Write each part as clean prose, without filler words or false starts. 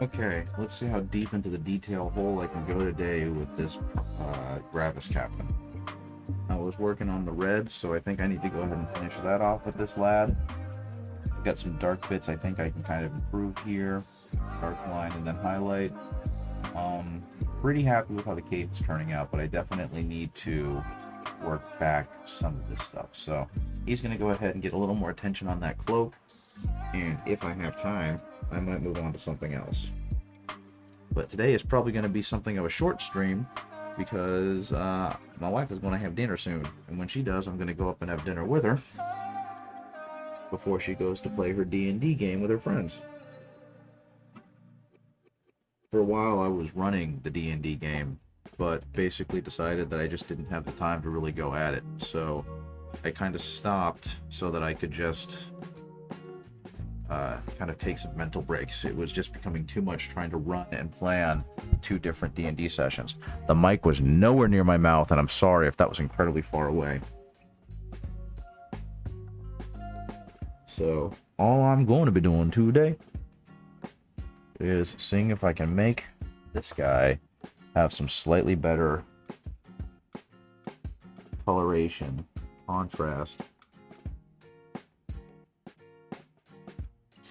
Okay, let's see how deep into the detail hole I can go today with this Gravis Captain. I was working on the red, so I think I need to go ahead and finish that off with this lad. I've got some dark bits I think I can kind of improve here. Dark line and then highlight. Pretty happy with how the cape is turning out, but I definitely need to work back some of this stuff. So he's going to go ahead and get a little more attention on that cloak, and if I have time, I might move on to something else. But today is probably going to be something of a short stream because my wife is going to have dinner soon, and when she does, I'm going to go up and have dinner with her before she goes to play her D&D game with her friends. For a while, I was running the D&D game, but basically decided that I just didn't have the time to really go at it, so I kind of stopped so that I could just kind of take some mental breaks. It was just becoming too much trying to run and plan two different D&D sessions. The mic was nowhere near my mouth, and I'm sorry if that was incredibly far away. So all I'm going to be doing today is seeing if I can make this guy have some slightly better coloration, contrast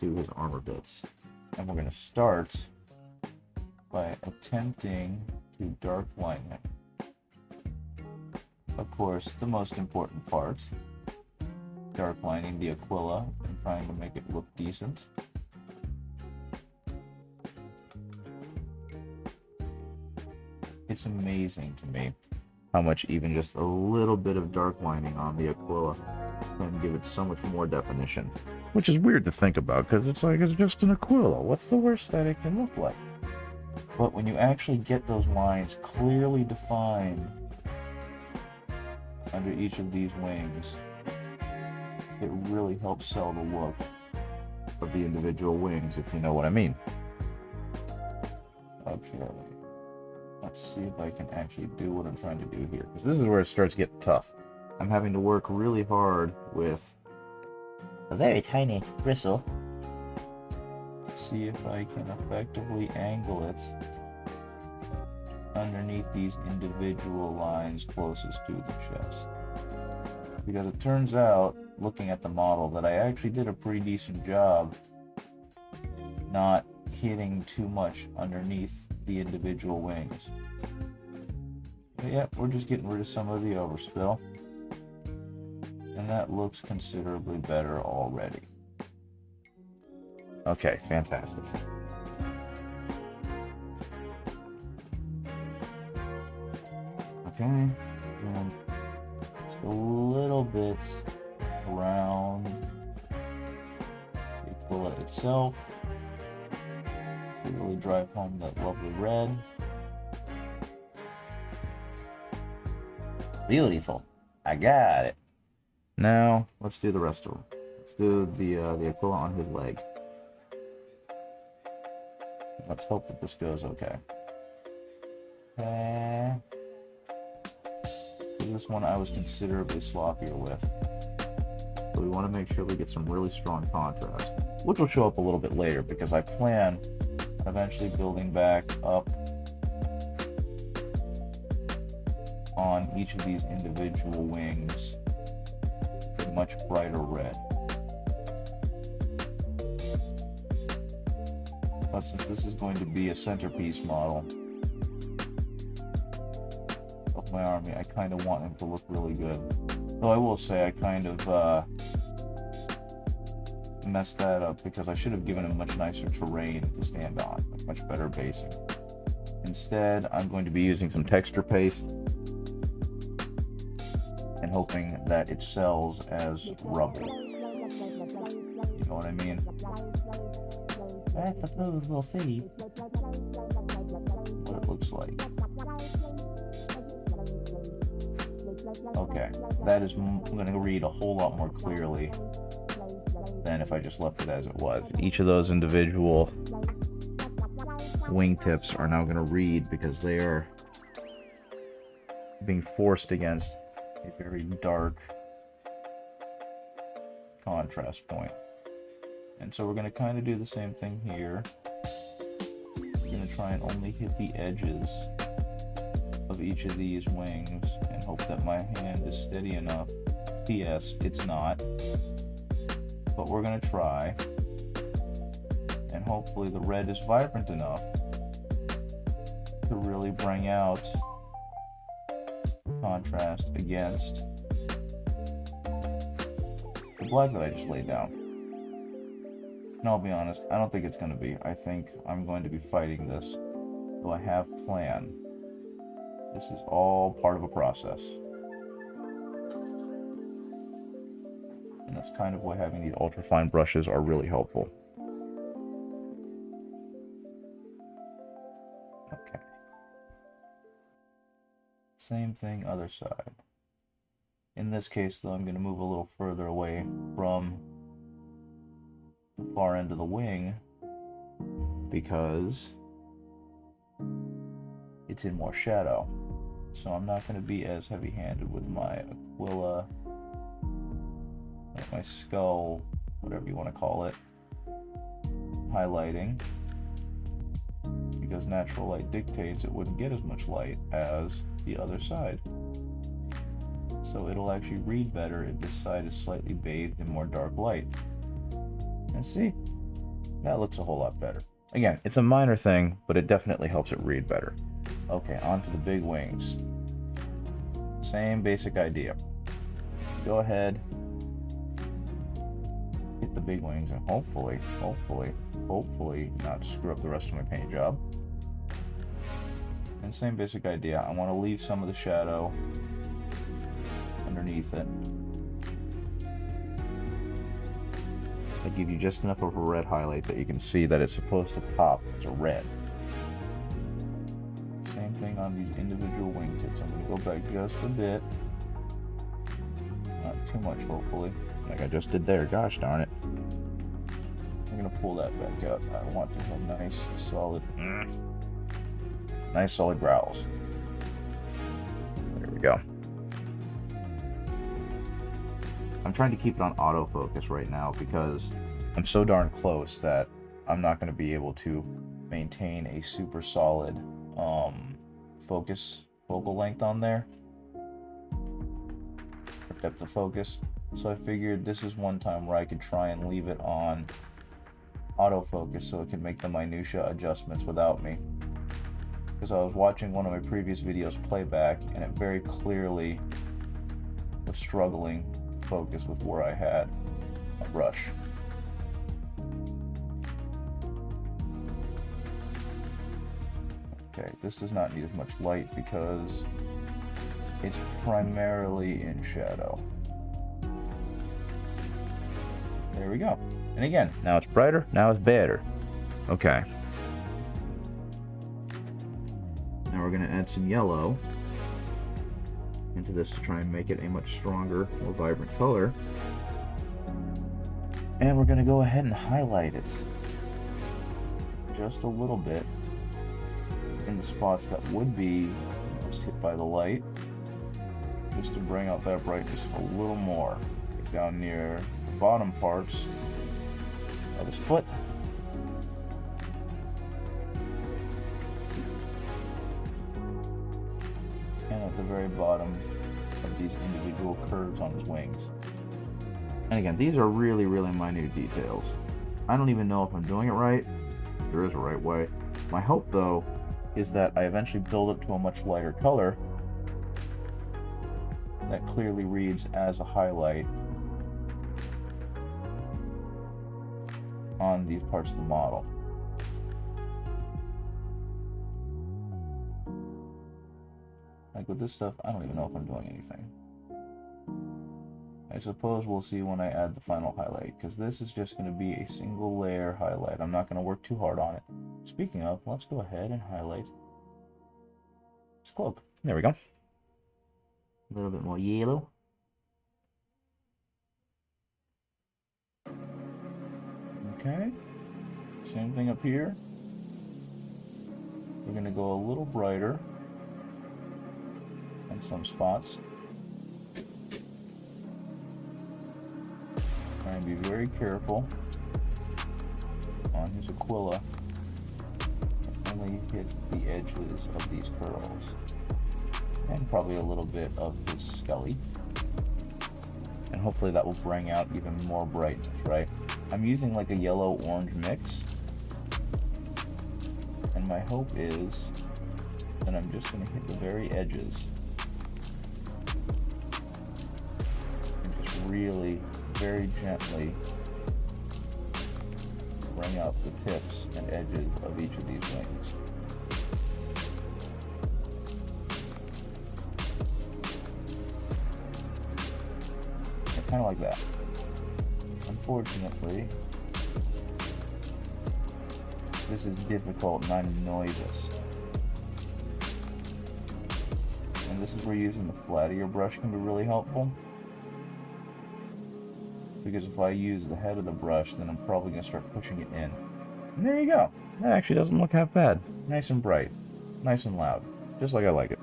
to his armor bits. And we're going to start by attempting to dark line him. Of course, the most important part, dark lining the Aquila and trying to make it look decent. It's amazing to me how much even just a little bit of dark lining on the Aquila can give it so much more definition. Which is weird to think about, because it's like, it's just an Aquila. What's the worst that it can look like? But when you actually get those lines clearly defined under each of these wings, it really helps sell the look of the individual wings, if you know what I mean. Okay, let's see if I can actually do what I'm trying to do here, because this is where it starts getting tough. I'm having to work really hard with a very tiny bristle. See if I can effectively angle it underneath these individual lines closest to the chest. Because it turns out, looking at the model, that I actually did a pretty decent job not hitting too much underneath the individual wings. But yeah, we're just getting rid of some of the overspill. And that looks considerably better already. Okay, fantastic. Okay, and just a little bit around the Aquila itself to really drive home that lovely red. Beautiful. I got it. Now, let's do the rest of them. Let's do the Aquila on his leg. Let's hope that this goes okay. Okay. This one I was considerably sloppier with. But we want to make sure we get some really strong contrast, which will show up a little bit later, because I plan on eventually building back up on each of these individual wings a much brighter red. But since this is going to be a centerpiece model of my army, I kind of want him to look really good. Though I will say I kind of messed that up, because I should have given him much nicer terrain to stand on, like much better basing. Instead, I'm going to be using some texture paste and hoping that it sells as rubble. You know what I mean? I suppose we'll see what it looks like. Okay, that is going to read a whole lot more clearly than if I just left it as it was. Each of those individual wingtips are now going to read because they are being forced against a very dark contrast point. And so we're going to kind of do the same thing here. to try and only hit the edges of each of these wings and hope that my hand is steady enough. P.S. It's not, but we're going to try, and hopefully the red is vibrant enough to really bring out contrast against the black that I just laid down. And I'll be honest, I don't think it's going to be. I think I'm going to be fighting this, though I have planned. This is all part of a process. And that's kind of why having these ultra-fine brushes are really helpful. Okay. Same thing, other side. In this case, though, I'm going to move a little further away from the far end of the wing because it's in more shadow. So I'm not going to be as heavy-handed with my Aquila, my skull, whatever you want to call it, highlighting, because natural light dictates it wouldn't get as much light as the other side. So it'll actually read better if this side is slightly bathed in more dark light. And see, that looks a whole lot better. Again, it's a minor thing, but it definitely helps it read better. Okay, on to the big wings. Same basic idea. Go ahead, hit the big wings, and hopefully not screw up the rest of my paint job. And same basic idea. I want to leave some of the shadow underneath it. I give you just enough of a red highlight that you can see that it's supposed to pop as a red. Same thing on these individual wingtips. I'm going to go back just a bit. Not too much, hopefully. Like I just did there. Gosh darn it. I'm going to pull that back out. I want to have nice, solid growls. There we go. I'm trying to keep it on autofocus right now because I'm so darn close that I'm not going to be able to maintain a super solid focal length on there, or depth of focus. So I figured this is one time where I could try and leave it on autofocus so it can make the minutia adjustments without me. Because I was watching one of my previous videos playback and it very clearly was struggling to focus with where I had my brush. Okay, this does not need as much light because it's primarily in shadow. There we go. And again, now it's brighter, now it's better. Okay. Now we're going to add some yellow into this to try and make it a much stronger, more vibrant color. And we're going to go ahead and highlight it just a little bit in the spots that would be just hit by the light, just to bring out that brightness a little more. Get down near the bottom parts of his foot. And at the very bottom of these individual curves on his wings. And again, these are really, really minute details. I don't even know if I'm doing it right. There is a right way. My hope, though, is that I eventually build up to a much lighter color that clearly reads as a highlight on these parts of the model. Like with this stuff, I don't even know if I'm doing anything. I suppose we'll see when I add the final highlight, because this is just going to be a single layer highlight. I'm not going to work too hard on it. Speaking of, let's go ahead and highlight this cloak. There we go. A little bit more yellow. Okay. Same thing up here. We're going to go a little brighter in some spots. Try and be very careful on his Aquila. Only hit the edges of these curls. And probably a little bit of his skelly. And hopefully that will bring out even more brightness, right? I'm using like a yellow-orange mix. And my hope is that I'm just going to hit the very edges. And just really, very gently bring out the tips and edges of each of these wings. Kind of like that. Unfortunately, this is difficult and I'm nervous. And this is where using the flat of your brush can be really helpful. Because if I use the head of the brush, then I'm probably going to start pushing it in. And there you go. That actually doesn't look half bad. Nice and bright. Nice and loud. Just like I like it.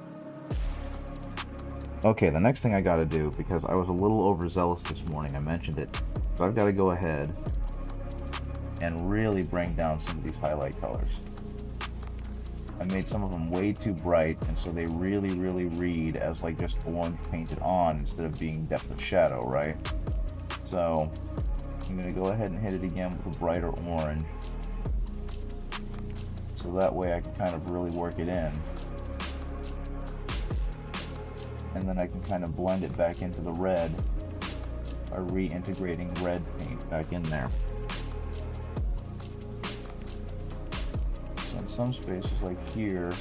Okay, the next thing I gotta do, because I was a little overzealous this morning, I mentioned it, so I've got to go ahead and really bring down some of these highlight colors. I made some of them way too bright, and so they really, really read as like just orange painted on instead of being depth of shadow, right? So I'm gonna go ahead and hit it again with a brighter orange, so that way I can kind of really work it in. And then I can kind of blend it back into the red by reintegrating red paint back in there. So in some spaces like here,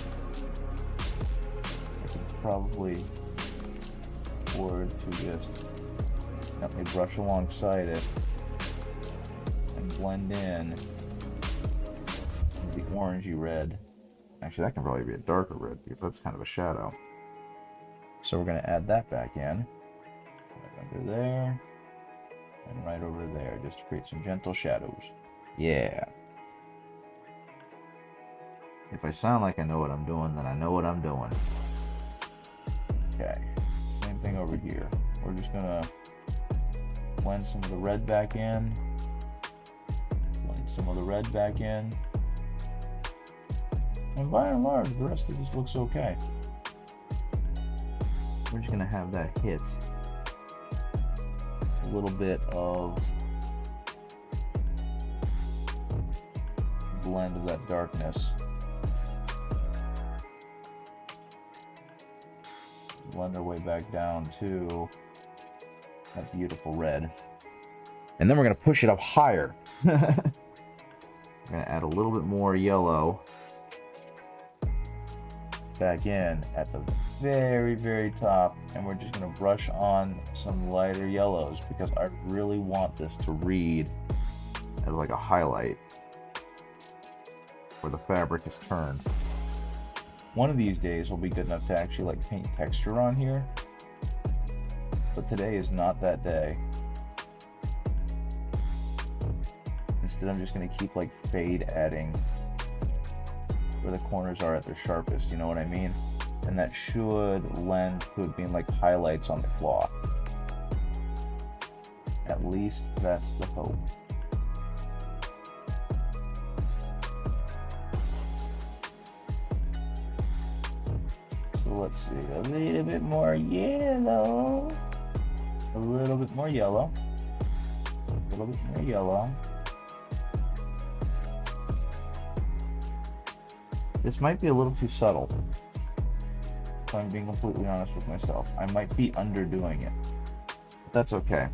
I could probably afford to just gently brush alongside it and blend in the orangey red. Actually, that can probably be a darker red because that's kind of a shadow. So we're going to add that back in, right under there, and right over there, just to create some gentle shadows. Yeah. If I sound like I know what I'm doing, then I know what I'm doing. Okay, same thing over here. We're just going to blend some of the red back in, blend some of the red back in, and by and large, the rest of this looks okay. We're just going to have that hit a little bit of blend of that darkness. Blend our way back down to that beautiful red. And then we're going to push it up higher. We're going to add a little bit more yellow back in at the very, very top, and we're just going to brush on some lighter yellows because I really want this to read as like a highlight where the fabric is turned. One of these days will be good enough to actually like paint texture on here, but today is not that day. Instead, I'm just going to keep like fade adding where the corners are at their sharpest, you know what I mean? And that should lend to it being like highlights on the cloth. At least that's the hope. So let's see, a little bit more yellow, a little bit more yellow, a little bit more yellow. This might be a little too subtle, if I'm being completely honest with myself. I might be underdoing it, but that's okay.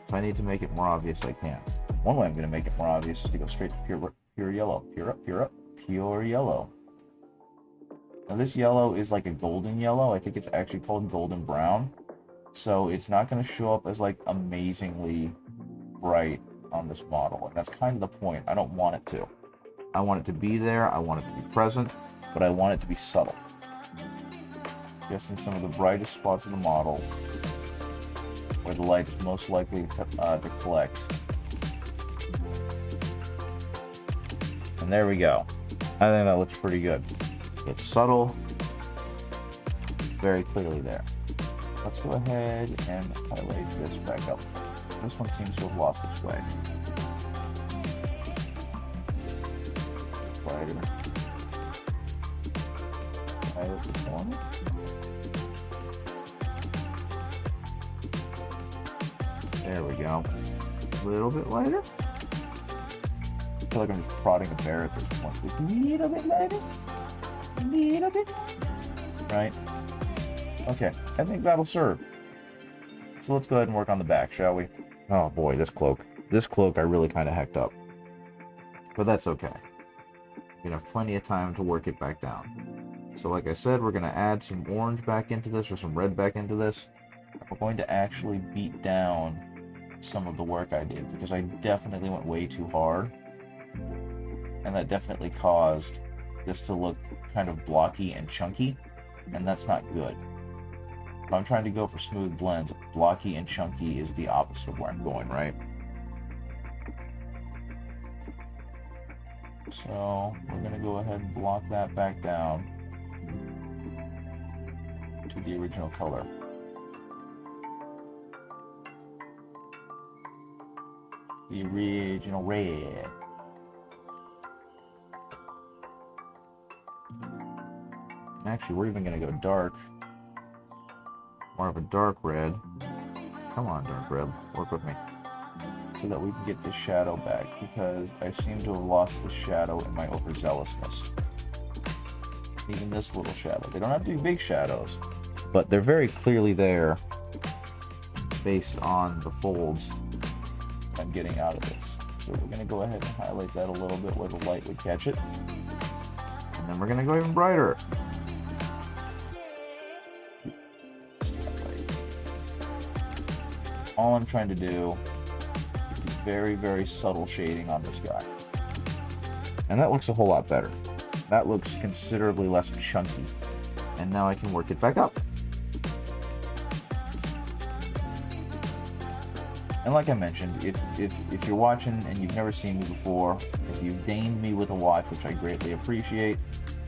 If I need to make it more obvious, I can. One way I'm going to make it more obvious is to go straight to pure yellow. Pure yellow. Now this yellow is like a golden yellow. I think it's actually called golden brown. So it's not going to show up as like amazingly bright on this model. And that's kind of the point. I don't want it to. I want it to be there, I want it to be present, but I want it to be subtle. Just in some of the brightest spots of the model, where the light is most likely to collect. And there we go. I think that looks pretty good. It's subtle, very clearly there. Let's go ahead and highlight this back up. This one seems to have lost its way. Brighter. highlight this corner. There we go. A little bit lighter. I feel like I'm just prodding a bear at this point. Just a little bit lighter. A little bit. Right? Okay, I think that'll serve. So let's go ahead and work on the back, shall we? Oh boy, this cloak. This cloak I really kind of hecked up. But that's okay. We're gonna have plenty of time to work it back down. So like I said, we're gonna add some orange back into this, or some red back into this. We're going to actually beat down some of the work I did, because I definitely went way too hard. And that definitely caused this to look kind of blocky and chunky, and that's not good. If I'm trying to go for smooth blends, blocky and chunky is the opposite of where I'm going, right? So we're going to go ahead and block that back down to the original color. The original red. Actually, we're even going to go dark. More of a dark red. Come on, dark red. Work with me. So that we can get this shadow back, because I seem to have lost the shadow in my overzealousness. Even this little shadow. They don't have to be big shadows, but they're very clearly there based on the folds I'm getting out of this. So we're going to go ahead and highlight that a little bit where the light would catch it. And then we're going to go even brighter. All I'm trying to do is very, very subtle shading on this guy. And that looks a whole lot better. That looks considerably less chunky. And now I can work it back up. And like I mentioned, if you're watching and you've never seen me before, if you've deigned me with a watch, which I greatly appreciate,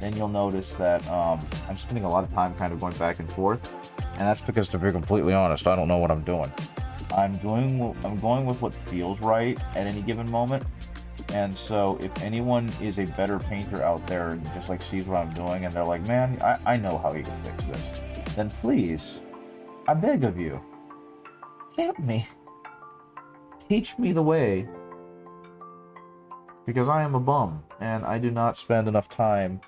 then you'll notice that I'm spending a lot of time kind of going back and forth. And that's because, to be completely honest, I don't know what I'm doing. I'm going with what feels right at any given moment. And so if anyone is a better painter out there and just like sees what I'm doing and they're like, man, I know how you can fix this, then please, I beg of you, help me. Teach me the way. Because I am a bum and I do not spend enough time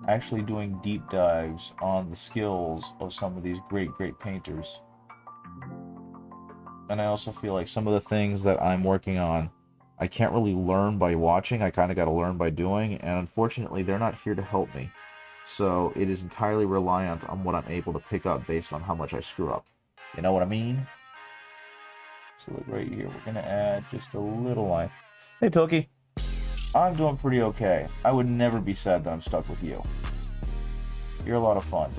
actually doing deep dives on the skills of some of these great painters. And I also feel like some of the things that I'm working on, I can't really learn by watching. I kind of got to learn by doing, and unfortunately, they're not here to help me. So it is entirely reliant on what I'm able to pick up based on how much I screw up. You know what I mean? So look right here, we're going to add just a little line. Hey, Pilky. I'm doing pretty okay. I would never be sad that I'm stuck with you. You're a lot of fun.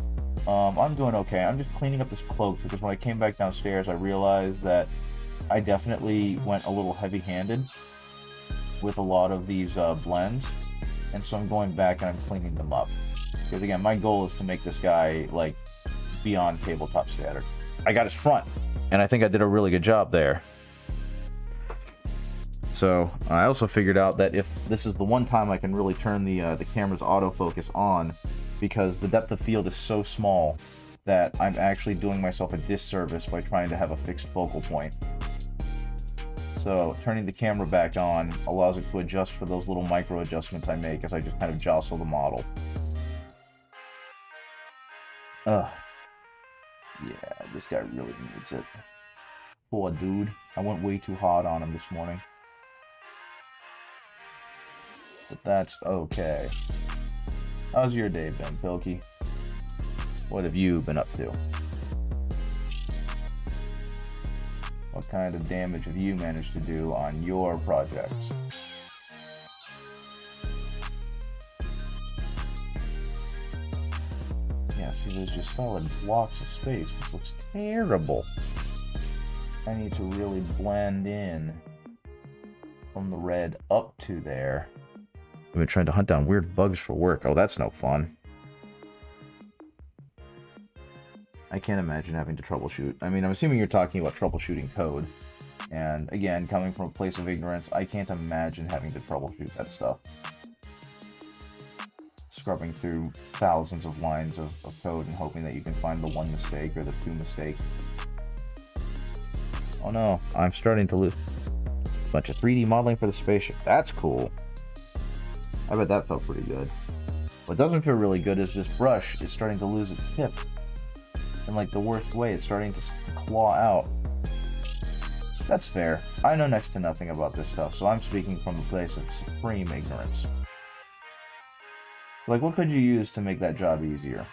I'm doing okay. I'm just cleaning up this cloak because when I came back downstairs, I realized that I definitely went a little heavy-handed with a lot of these blends. And so I'm going back and I'm cleaning them up. Because again, my goal is to make this guy, like, beyond tabletop standard. I got his front, and I think I did a really good job there. So I also figured out that if this is the one time I can really turn the camera's autofocus on, because the depth of field is so small that I'm actually doing myself a disservice by trying to have a fixed focal point. So turning the camera back on allows it to adjust for those little micro adjustments I make as I just kind of jostle the model. Yeah, this guy really needs it. Poor dude. I went way too hard on him this morning. But that's okay. How's your day been, Pilky? What have you been up to? What kind of damage have you managed to do on your projects? Yeah, see, there's just solid blocks of space. This looks terrible. I need to really blend in from the red up to there. I've been trying to hunt down weird bugs for work. Oh, that's no fun. I can't imagine having to troubleshoot. I mean, I'm assuming you're talking about troubleshooting code. And again, coming from a place of ignorance, I can't imagine having to troubleshoot that stuff. scrubbing through thousands of lines of code and hoping that you can find the one mistake or the two mistake. Oh no, I'm starting to lose a bunch of 3D modeling for the spaceship. That's cool. I bet that felt pretty good. What doesn't feel really good is this brush is starting to lose its tip. In like the worst way, it's starting to claw out. That's fair. I know next to nothing about this stuff, so I'm speaking from a place of supreme ignorance. So like, what could you use to make that job easier?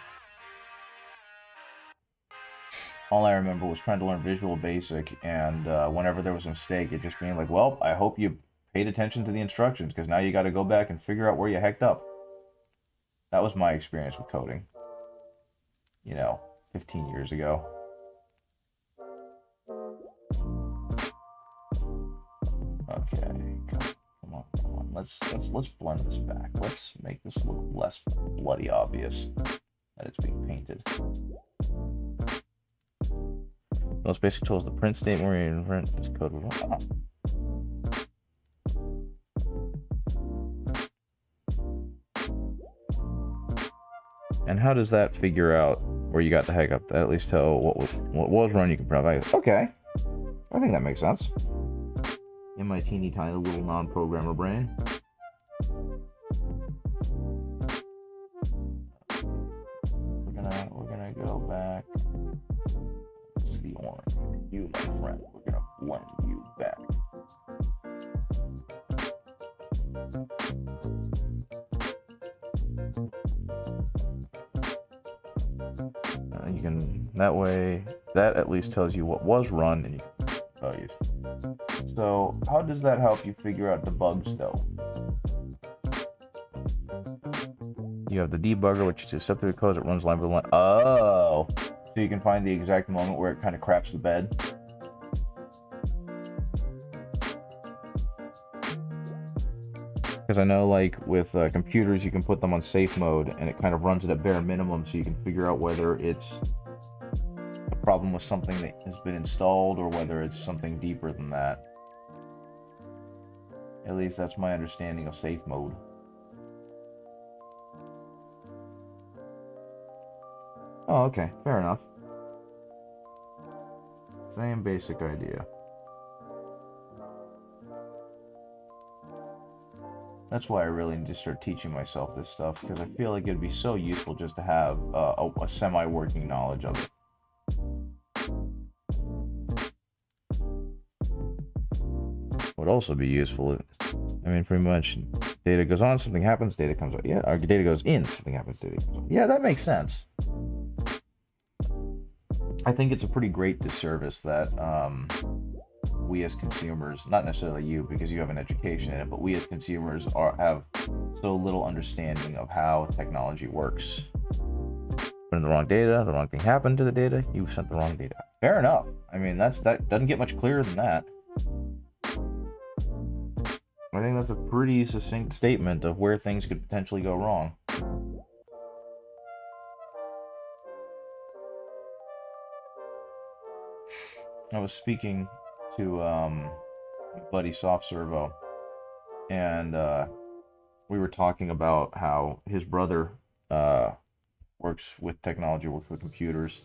All I remember was trying to learn Visual Basic, and whenever there was a mistake, it just being like, well, I hope you paid attention to the instructions, because now you got to go back and figure out where you hecked up. That was my experience with coding. 15 years ago. Okay, come on. Let's blend this back. Let's make this look less bloody obvious that it's being painted. Most basic tools: the print statement where you print this code. And how does that figure out where you got the heck up? That at least tell what was run. You can provide. Okay, I think that makes sense. In my teeny tiny little non-programmer brain. We're gonna go back to the orange. You, my friend, we're gonna blend you back. You can that way. That at least tells you what was run and you can values. So how does that help you figure out the bugs though? You have the debugger, which is a set through the code that runs line by line. Oh, so you can find the exact moment where it kind of craps the bed. Because I know, like with computers, you can put them on safe mode, and it kind of runs it at bare minimum, so you can figure out whether it's a problem with something that has been installed or whether it's something deeper than that. At least that's my understanding of safe mode. Oh, okay, fair enough. Same basic idea. That's why I really need to start teaching myself this stuff, because I feel like it'd be so useful just to have a semi-working knowledge of it. Would also be useful. I mean, pretty much, data goes on, something happens, data comes out. Yeah, or data goes in, something happens, data comes out. Yeah, that makes sense. I think it's a pretty great disservice that we as consumers, not necessarily you because you have an education in it, but we as consumers have so little understanding of how technology works. Put in the wrong data, the wrong thing happened to the data, you sent the wrong data. Fair enough. I mean, that doesn't get much clearer than that. I think that's a pretty succinct statement of where things could potentially go wrong. I was speaking to my buddy Soft Servo, and we were talking about how his brother works with technology, works with computers,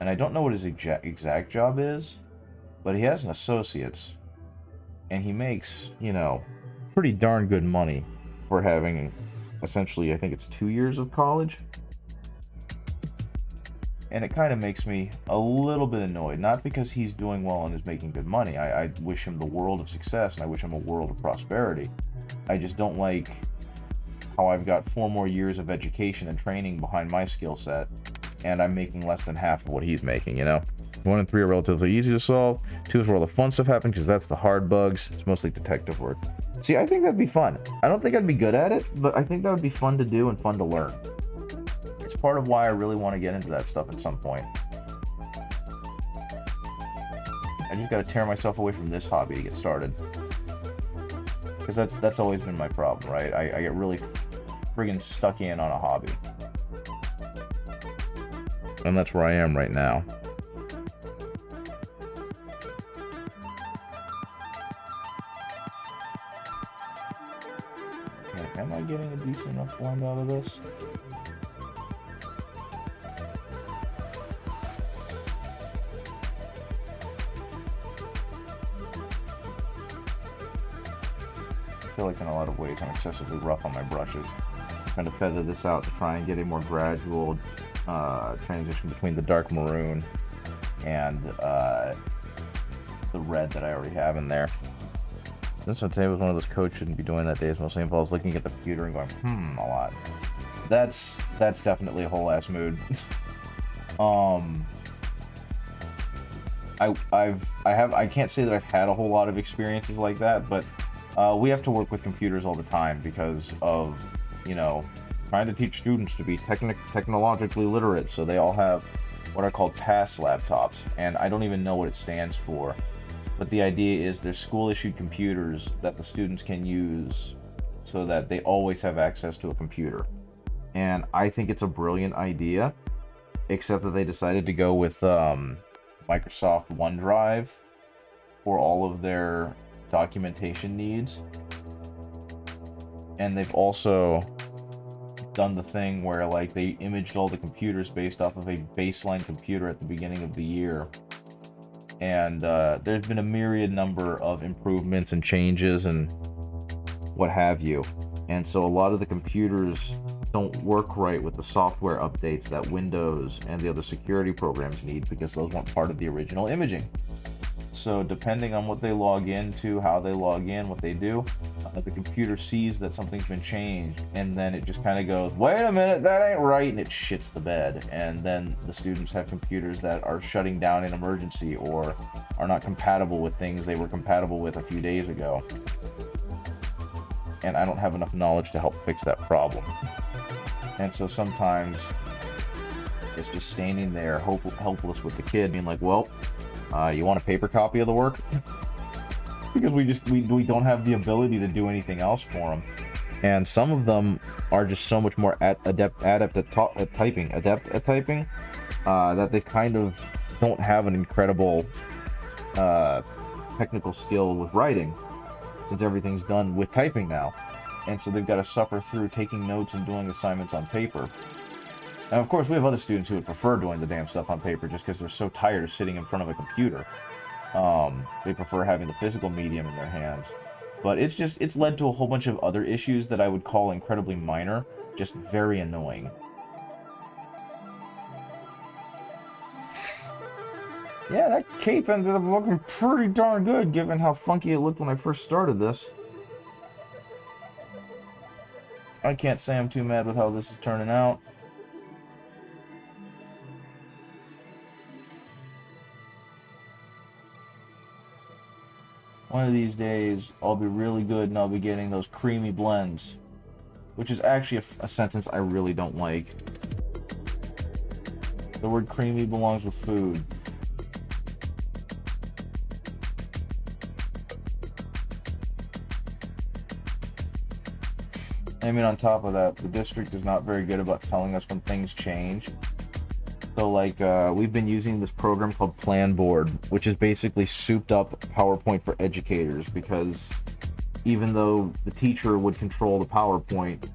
and I don't know what his exact job is, but he has an associate's, and he makes, pretty darn good money for having essentially, I think it's 2 years of college. And it kind of makes me a little bit annoyed, not because he's doing well and is making good money. I wish him the world of success, and I wish him a world of prosperity. I just don't like how I've got 4 more years of education and training behind my skill set, and I'm making less than half of what he's making, 1 and 3 are relatively easy to solve. 2 is where all the fun stuff happens, because that's the hard bugs. It's mostly detective work. See, I think that'd be fun. I don't think I'd be good at it, but I think that would be fun to do and fun to learn. It's part of why I really want to get into that stuff at some point. I just got to tear myself away from this hobby to get started. Because that's always been my problem, right? I get really friggin' stuck in on a hobby. And that's where I am right now. Okay, am I getting a decent enough blend out of this? I feel like in a lot of ways I'm excessively rough on my brushes. I'm trying to feather this out to try and get a more gradual transition between the dark maroon and the red that I already have in there. This one today was one of those coach shouldn't be doing that days. Mostly involves looking at the computer and going, a lot. That's definitely a whole ass mood. I can't say that I've had a whole lot of experiences like that, but we have to work with computers all the time because of, trying to teach students to be technologically literate. So they all have what are called PASS laptops, and I don't even know what it stands for. But the idea is there's school-issued computers that the students can use so that they always have access to a computer. And I think it's a brilliant idea, except that they decided to go with Microsoft OneDrive for all of their documentation needs. And they've also done the thing where like they imaged all the computers based off of a baseline computer at the beginning of the year. And there's been a myriad number of improvements and changes and what have you. And so a lot of the computers don't work right with the software updates that Windows and the other security programs need because those weren't part of the original imaging. So depending on what they log into, how they log in, what they do, the computer sees that something's been changed, and then it just kind of goes, wait a minute, that ain't right, and it shits the bed. And then the students have computers that are shutting down in emergency or are not compatible with things they were compatible with a few days ago. And I don't have enough knowledge to help fix that problem. And so sometimes it's just standing there helpless with the kid being like, well, you want a paper copy of the work? Because we don't have the ability to do anything else for them. And some of them are just so much more adept at typing, that they kind of don't have an incredible technical skill with writing, since everything's done with typing now. And so they've got to suffer through taking notes and doing assignments on paper. And of course, we have other students who would prefer doing the damn stuff on paper just because they're so tired of sitting in front of a computer. They prefer having the physical medium in their hands. But it's led to a whole bunch of other issues that I would call incredibly minor, just very annoying. Yeah, that cape ended up looking pretty darn good, given how funky it looked when I first started this. I can't say I'm too mad with how this is turning out. One of these days, I'll be really good and I'll be getting those creamy blends. Which is actually a sentence I really don't like. The word creamy belongs with food. I mean, on top of that, the district is not very good about telling us when things change. So, like, we've been using this program called Planboard, which is basically souped up PowerPoint for educators, because even though the teacher would control the PowerPoint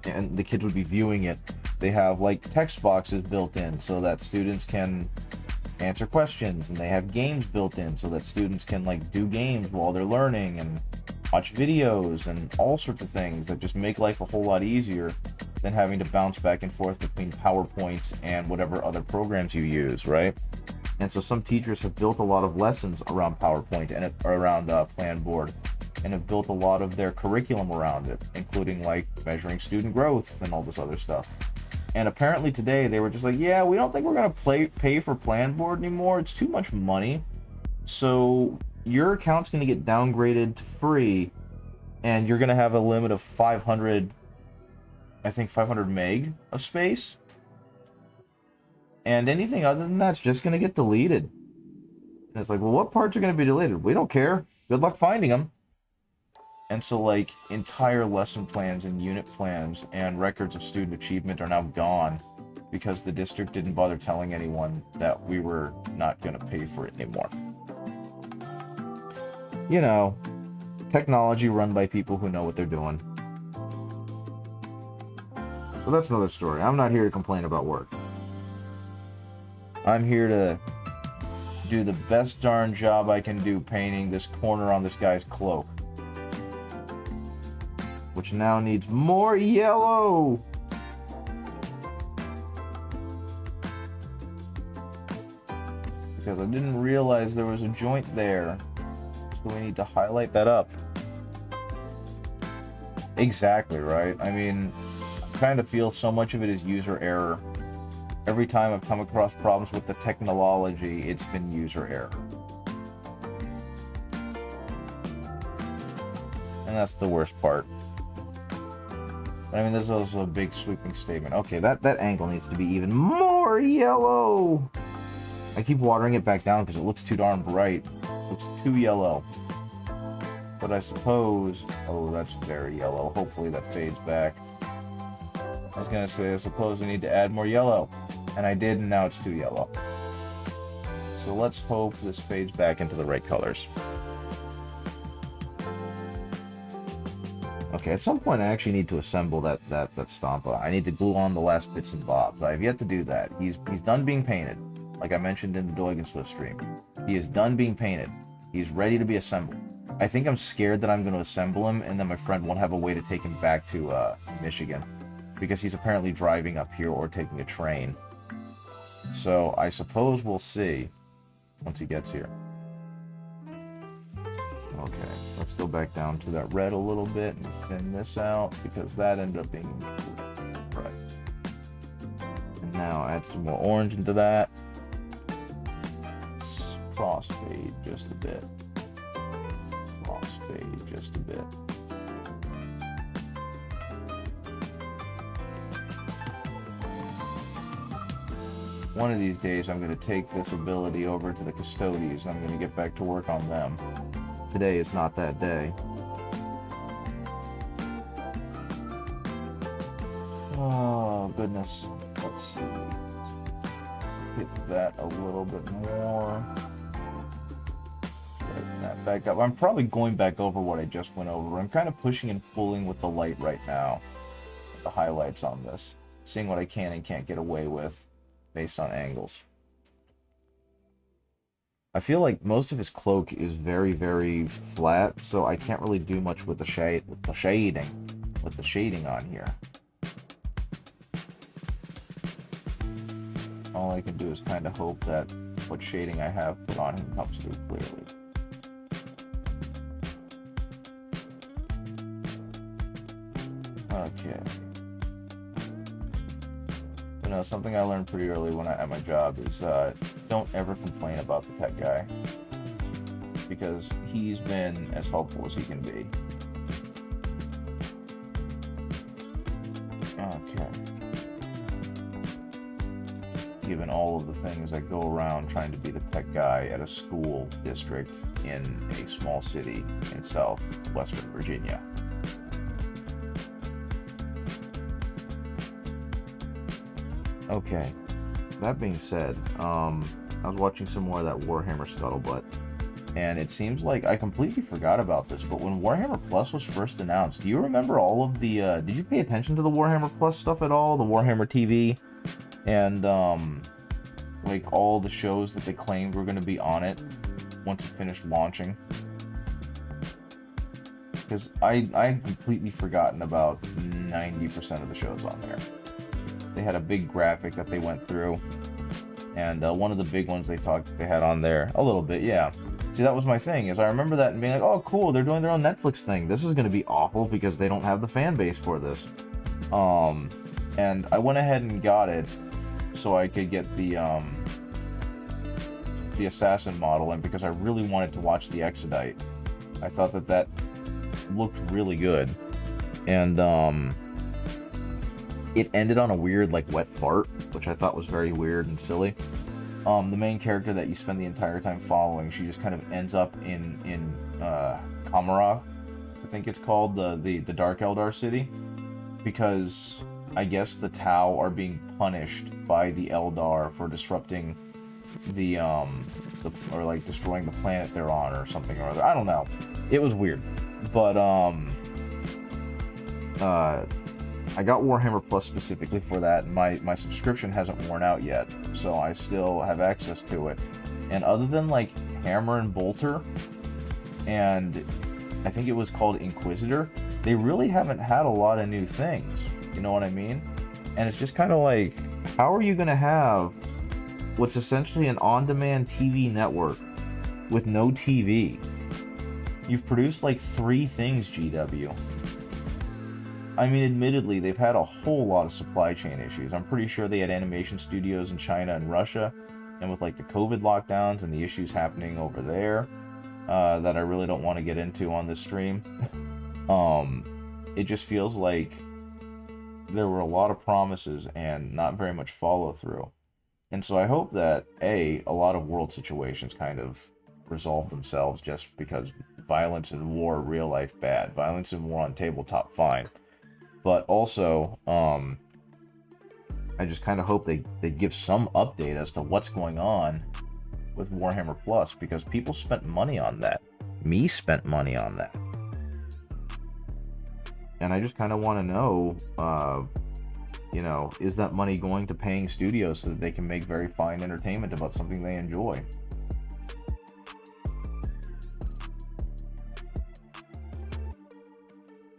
and the kids would be viewing it, they have, like, text boxes built in so that students can answer questions, and they have games built in so that students can, like, do games while they're learning and watch videos and all sorts of things that just make life a whole lot easier than having to bounce back and forth between PowerPoint and whatever other programs you use, right? And so some teachers have built a lot of lessons around PowerPoint and around Planboard, and have built a lot of their curriculum around it, including like measuring student growth and all this other stuff. And apparently today they were just like, yeah, we don't think we're going to pay for Planboard anymore. It's too much money. So your account's going to get downgraded to free, and you're going to have a limit of 500 meg of space. And anything other than that's just going to get deleted. And it's like, well, what parts are going to be deleted? We don't care. Good luck finding them. And so, like, entire lesson plans and unit plans and records of student achievement are now gone because the district didn't bother telling anyone that we were not going to pay for it anymore. You know, technology run by people who know what they're doing. But that's another story. I'm not here to complain about work. I'm here to do the best darn job I can do painting this corner on this guy's cloak. Which now needs more yellow! Because I didn't realize there was a joint there. So we need to highlight that up. Exactly, right? I mean, I kind of feel so much of it is user error. Every time I've come across problems with the technology, it's been user error. And that's the worst part. I mean, there's also a big sweeping statement. Okay, that angle needs to be even more yellow! I keep watering it back down because it looks too darn bright. It looks too yellow. But I suppose... Oh, that's very yellow. Hopefully that fades back. I was gonna say, I suppose I need to add more yellow. And I did, and now it's too yellow. So let's hope this fades back into the right colors. Okay, at some point I actually need to assemble that Stompa. I need to glue on the last bits and bobs. I have yet to do that. He's done being painted, like I mentioned in the Doig and Swift stream. He is done being painted. He's ready to be assembled. I think I'm scared that I'm going to assemble him, and then my friend won't have a way to take him back to Michigan, because he's apparently driving up here or taking a train. So I suppose we'll see once he gets here. Okay, let's go back down to that red a little bit and thin this out, because that ended up being right. And now add some more orange into that. Let's crossfade just a bit. Crossfade just a bit. One of these days I'm going to take this ability over to the custodians and I'm going to get back to work on them. Today is not that day. Oh, goodness. Let's see. Let's hit that a little bit more. Tighten that back up. I'm probably going back over what I just went over. I'm kind of pushing and pulling with the light right now. The highlights on this. Seeing what I can and can't get away with based on angles. I feel like most of his cloak is very, very flat, so I can't really do much with the shading on here. All I can do is kind of hope that what shading I have put on him comes through clearly. Okay. You know, something I learned pretty early when at my job is don't ever complain about the tech guy, because he's been as helpful as he can be. Okay. Given all of the things that go around trying to be the tech guy at a school district in a small city in southwestern Virginia. Okay, that being said, I was watching some more of that Warhammer Scuttlebutt, and it seems like I completely forgot about this, but when Warhammer Plus was first announced, do you remember all of the, did you pay attention to the Warhammer Plus stuff at all? The Warhammer TV, and, like, all the shows that they claimed were going to be on it once it finished launching? Because I had completely forgotten about 90% of the shows on there. They had a big graphic that they went through, and one of the big ones they had on there a little bit, yeah. See, that was my thing, is I remember that and being like, oh cool, they're doing their own Netflix thing. This is going to be awful because they don't have the fan base for this. And I went ahead and got it so I could get the Assassin model, and because I really wanted to watch the Exodite. I thought that looked really good, and it ended on a weird, like, wet fart, which I thought was very weird and silly. The main character that you spend the entire time following, she just kind of ends up in Kamarok, I think it's called, the Dark Eldar city, because I guess the Tau are being punished by the Eldar for disrupting or like destroying the planet they're on or something or other. I don't know. It was weird, but I got Warhammer Plus specifically for that, and my subscription hasn't worn out yet, so I still have access to it. And other than like Hammer and Bolter, and I think it was called Inquisitor, they really haven't had a lot of new things. You know what I mean? And it's just kind of like, how are you going to have what's essentially an on-demand TV network with no TV? You've produced like 3 things, GW. I mean, admittedly, they've had a whole lot of supply chain issues. I'm pretty sure they had animation studios in China and Russia, and with like the COVID lockdowns and the issues happening over there, that I really don't want to get into on this stream. It just feels like there were a lot of promises and not very much follow through. And so I hope that a lot of world situations kind of resolve themselves, just because violence and war are real life bad. Violence and war on tabletop, fine. But also, I just kind of hope they give some update as to what's going on with Warhammer Plus, because people spent money on that. Me spent money on that. And I just kind of want to know, you know, is that money going to paying studios so that they can make very fine entertainment about something they enjoy?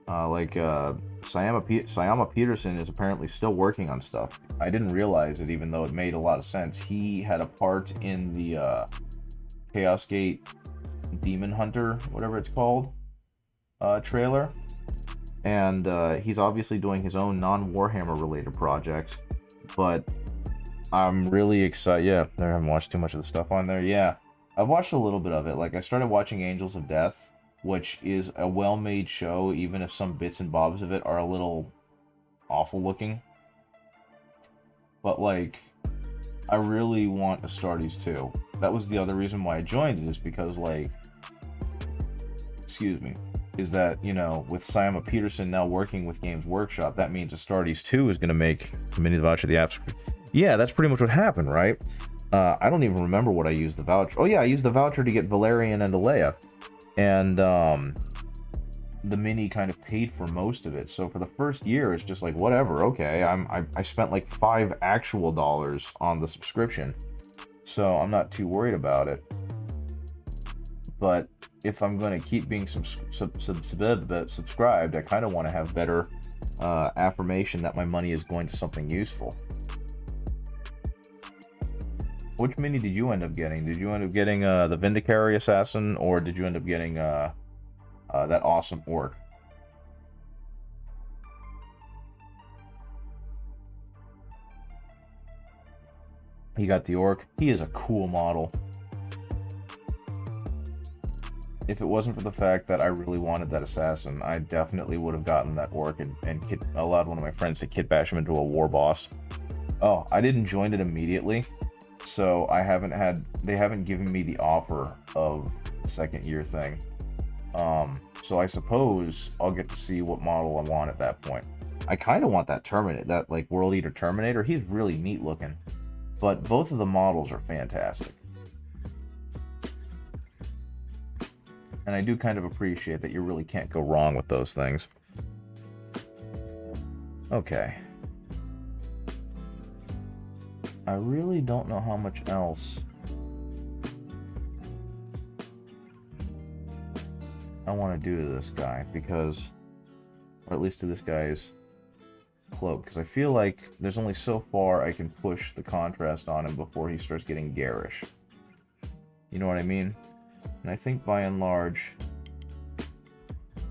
Sayama Peterson is apparently still working on stuff. I didn't realize it, even though it made a lot of sense. He had a part in the Chaos Gate Demon Hunter, whatever it's called, trailer. And he's obviously doing his own non-Warhammer related projects. But I'm really excited. Yeah, I haven't watched too much of the stuff on there. Yeah, I've watched a little bit of it. Like, I started watching Angels of Death, which is a well-made show, even if some bits and bobs of it are a little awful looking. But, like, I really want Astartes 2. That was the other reason why I joined it, is because, like, excuse me, is that, you know, with Sayama Peterson now working with Games Workshop, that means Astartes 2 is going to make Mini the Voucher the apps. Yeah, that's pretty much what happened, right? I don't even remember what I used the voucher. Oh yeah, I used the voucher to get Valerian and Alea. And the Mini kind of paid for most of it. So for the first year, it's just like, whatever, okay. I spent like $5 actual on the subscription, so I'm not too worried about it. But if I'm going to keep being subscribed, I kind of want to have better affirmation that my money is going to something useful. Which Mini did you end up getting? Did you end up getting the Vindicary Assassin, or did you end up getting that awesome Orc? He got the Orc. He is a cool model. If it wasn't for the fact that I really wanted that Assassin, I definitely would have gotten that Orc and allowed one of my friends to kit bash him into a war boss. Oh, I didn't join it immediately, so they haven't given me the offer of the second year thing. So I suppose I'll get to see what model I want at that point. I kind of want that Terminator, that like World Eater Terminator. He's really neat looking, but both of the models are fantastic. And I do kind of appreciate that you really can't go wrong with those things. Okay. I really don't know how much else I want to do to this guy, because, or at least to this guy's cloak, because I feel like there's only so far I can push the contrast on him before he starts getting garish. You know what I mean? And I think by and large,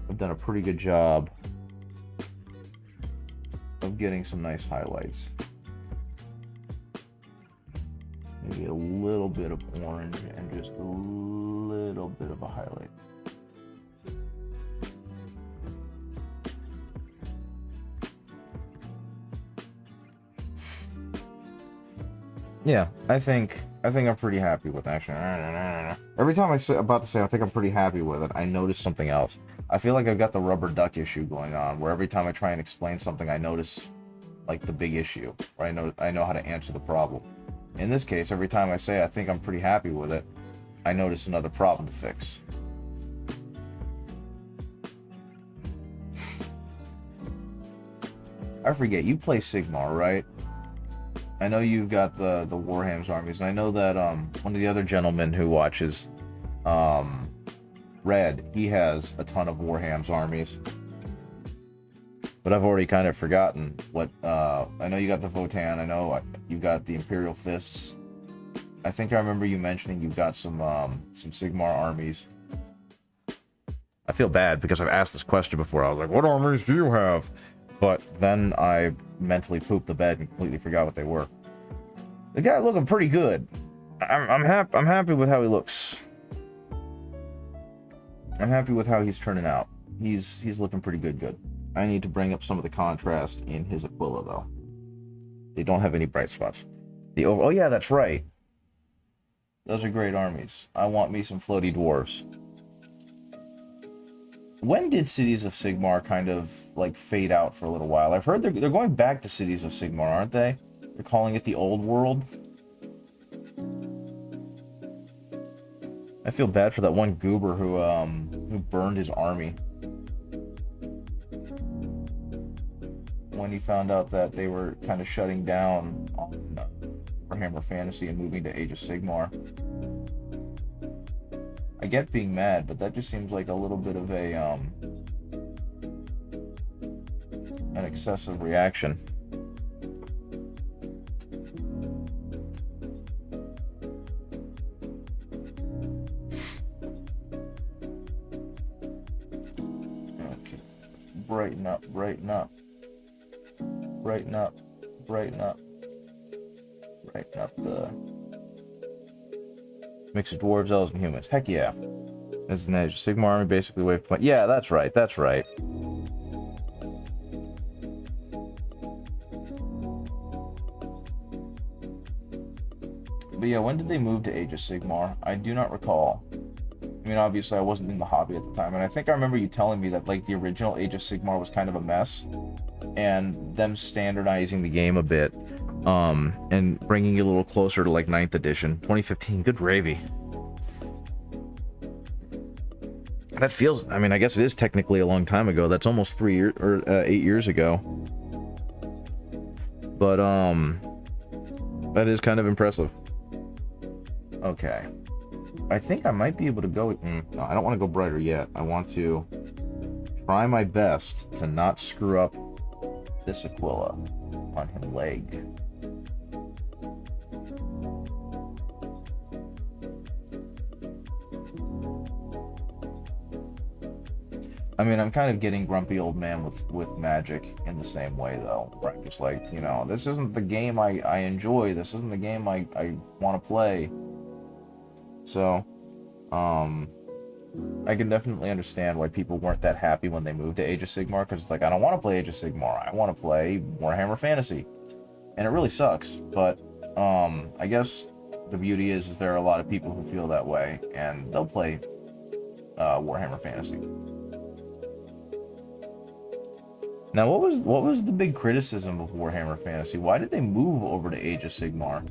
I've done a pretty good job of getting some nice highlights. Maybe a little bit of orange and just a little bit of a highlight. Yeah, I think I'm pretty happy with actually. Every time I think I'm pretty happy with it, I notice something else. I feel like I've got the rubber duck issue going on, where every time I try and explain something, I notice like the big issue, or I know how to answer the problem. In this case, every time I say I think I'm pretty happy with it, I notice another problem to fix. I forget, you play Sigmar, right? I know you've got the Warham's armies, and I know that one of the other gentlemen who watches Red, he has a ton of Warham's armies. But I've already kind of forgotten what, I know you got the Votan, I know you got the Imperial Fists. I think I remember you mentioning you've got some Sigmar armies. I feel bad because I've asked this question before. I was like, what armies do you have? But then I mentally pooped the bed and completely forgot what they were. The guy looking pretty good. I'm happy with how he looks. I'm happy with how he's turning out. He's looking pretty good. I need to bring up some of the contrast in his Aquila, though. They don't have any bright spots. Oh yeah, that's right. Those are great armies. I want me some floaty dwarves. When did Cities of Sigmar kind of, like, fade out for a little while? I've heard they're going back to Cities of Sigmar, aren't they? They're calling it the Old World. I feel bad for that one goober who burned his army when he found out that they were kind of shutting down on Warhammer Fantasy and moving to Age of Sigmar. I get being mad, but that just seems like a little bit of an excessive reaction. Okay. Brighten up, brighten up. Brighten up, brighten up. Brighten up the mix of dwarves, elves, and humans. Heck yeah. This is an Age of Sigmar army, basically wave point. Yeah, that's right, that's right. But yeah, when did they move to Age of Sigmar? I do not recall. I mean, obviously I wasn't in the hobby at the time, and I think I remember you telling me that, like, the original Age of Sigmar was kind of a mess, and them standardizing the game a bit, and bringing it a little closer to, like, 9th edition. 2015, good gravy. That feels, I mean, I guess it is technically a long time ago. That's almost 3 years, or 8 years ago. But, that is kind of impressive. Okay. I think I might be able to go, no, I don't want to go brighter yet. I want to try my best to not screw up this Aquila on his leg. I mean, I'm kind of getting grumpy old man with Magic in the same way, though. Right? Just like, you know, this isn't the game I enjoy. This isn't the game I want to play. So, I can definitely understand why people weren't that happy when they moved to Age of Sigmar, because it's like, I don't want to play Age of Sigmar. I want to play Warhammer Fantasy. And it really sucks, but, I guess the beauty is there are a lot of people who feel that way, and they'll play, Warhammer Fantasy. Now, what was the big criticism of Warhammer Fantasy? Why did they move over to Age of Sigmar?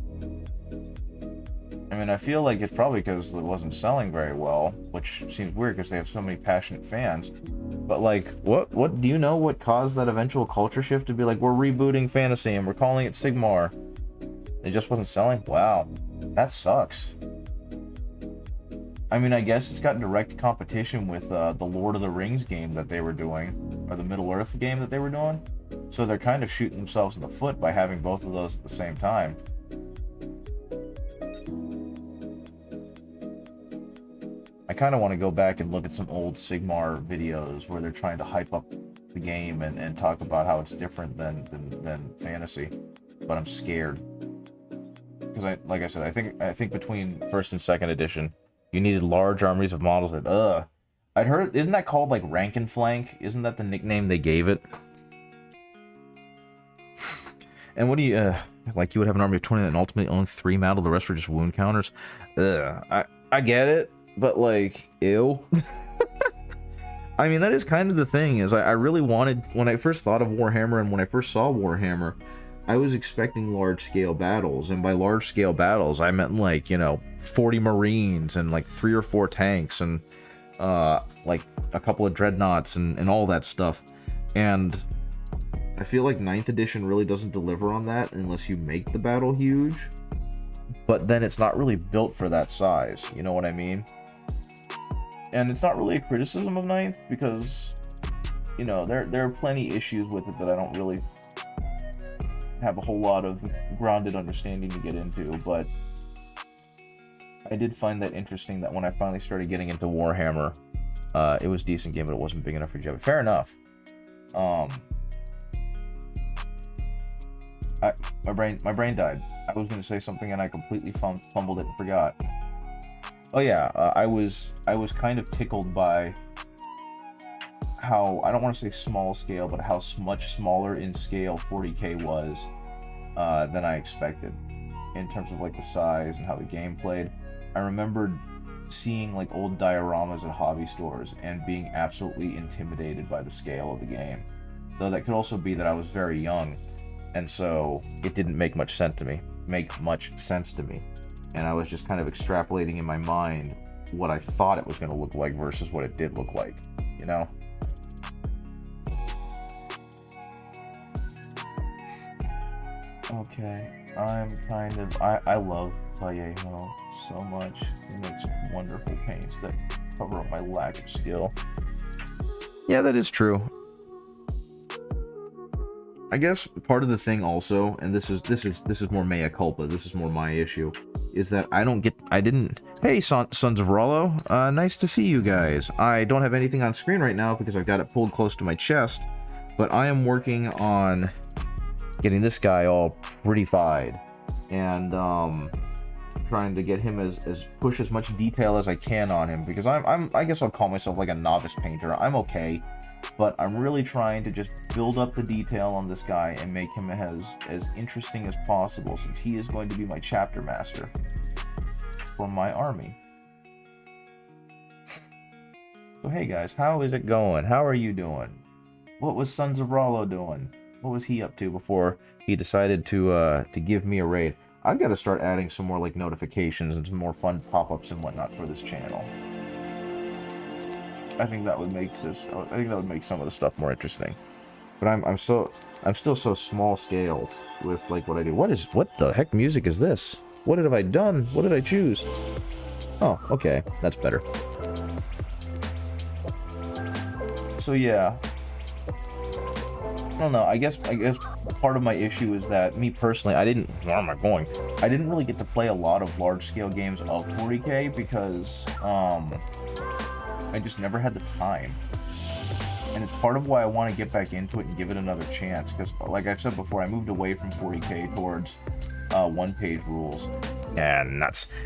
I mean, I feel like it's probably because it wasn't selling very well, which seems weird because they have so many passionate fans. But, like, what do you know what caused that eventual culture shift to be like, we're rebooting Fantasy and we're calling it Sigmar? It just wasn't selling? Wow. That sucks. I mean, I guess it's got direct competition with the Lord of the Rings game that they were doing, or the Middle-earth game that they were doing. So they're kind of shooting themselves in the foot by having both of those at the same time. I kind of want to go back and look at some old Sigmar videos where they're trying to hype up the game and talk about how it's different than Fantasy, but I'm scared because like I said, I think between first and second edition, you needed large armies of models that I'd heard, isn't that called like rank and flank? Isn't that the nickname they gave it? And what do you like? You would have an army of 20 and ultimately only 3 model, the rest were just wound counters. I get it. But, like, ew. I mean, that is kind of the thing, is I really wanted, when I first thought of Warhammer and when I first saw Warhammer, I was expecting large-scale battles, and by large-scale battles, I meant, like, you know, 40 Marines, and, like, 3 or 4 tanks, and, like, a couple of dreadnoughts, and all that stuff. And I feel like 9th edition really doesn't deliver on that unless you make the battle huge. But then it's not really built for that size, you know what I mean? And it's not really a criticism of 9th because, you know, there are plenty issues with it that I don't really have a whole lot of grounded understanding to get into, but I did find that interesting that when I finally started getting into Warhammer, it was a decent game, but it wasn't big enough for Jeb. Fair enough. My brain died. I was going to say something and I completely fumbled it and forgot. Oh yeah, I was kind of tickled by how, I don't want to say small scale, but how much smaller in scale 40K was than I expected in terms of like the size and how the game played. I remembered seeing like old dioramas at hobby stores and being absolutely intimidated by the scale of the game. Though that could also be that I was very young, and so it didn't make much sense to me. And I was just kind of extrapolating in my mind what I thought it was going to look like versus what it did look like, you know? Okay, I love Vallejo so much. He makes wonderful paints that cover up my lack of skill. Yeah, that is true. I guess part of the thing also, and this is more mea culpa, this is more my issue, is that hey, Sons of Rollo, nice to see you guys. I don't have anything on screen right now because I've got it pulled close to my chest, but I am working on getting this guy all pretty-fied, and trying to get him push as much detail as I can on him, because I guess I'll call myself like a novice painter. I'm okay, but I'm really trying to just build up the detail on this guy and make him as interesting as possible, since he is going to be my chapter master for my army. So hey guys, how is it going? How are you doing? What was Sons of Rollo doing? What was he up to before he decided to give me a raid? I've got to start adding some more like notifications and some more fun pop-ups and whatnot for this channel. I think that would make some of the stuff more interesting. But I'm still so small scale with like what I do. What the heck music is this? What have I done? What did I choose? Oh, okay, that's better. So yeah, I don't know. I guess part of my issue is that me personally, I didn't really get to play a lot of large-scale games of 40K because I just never had the time. And it's part of why I want to get back into it and give it another chance, because like I've said before, I moved away from 40K towards one-page rules. And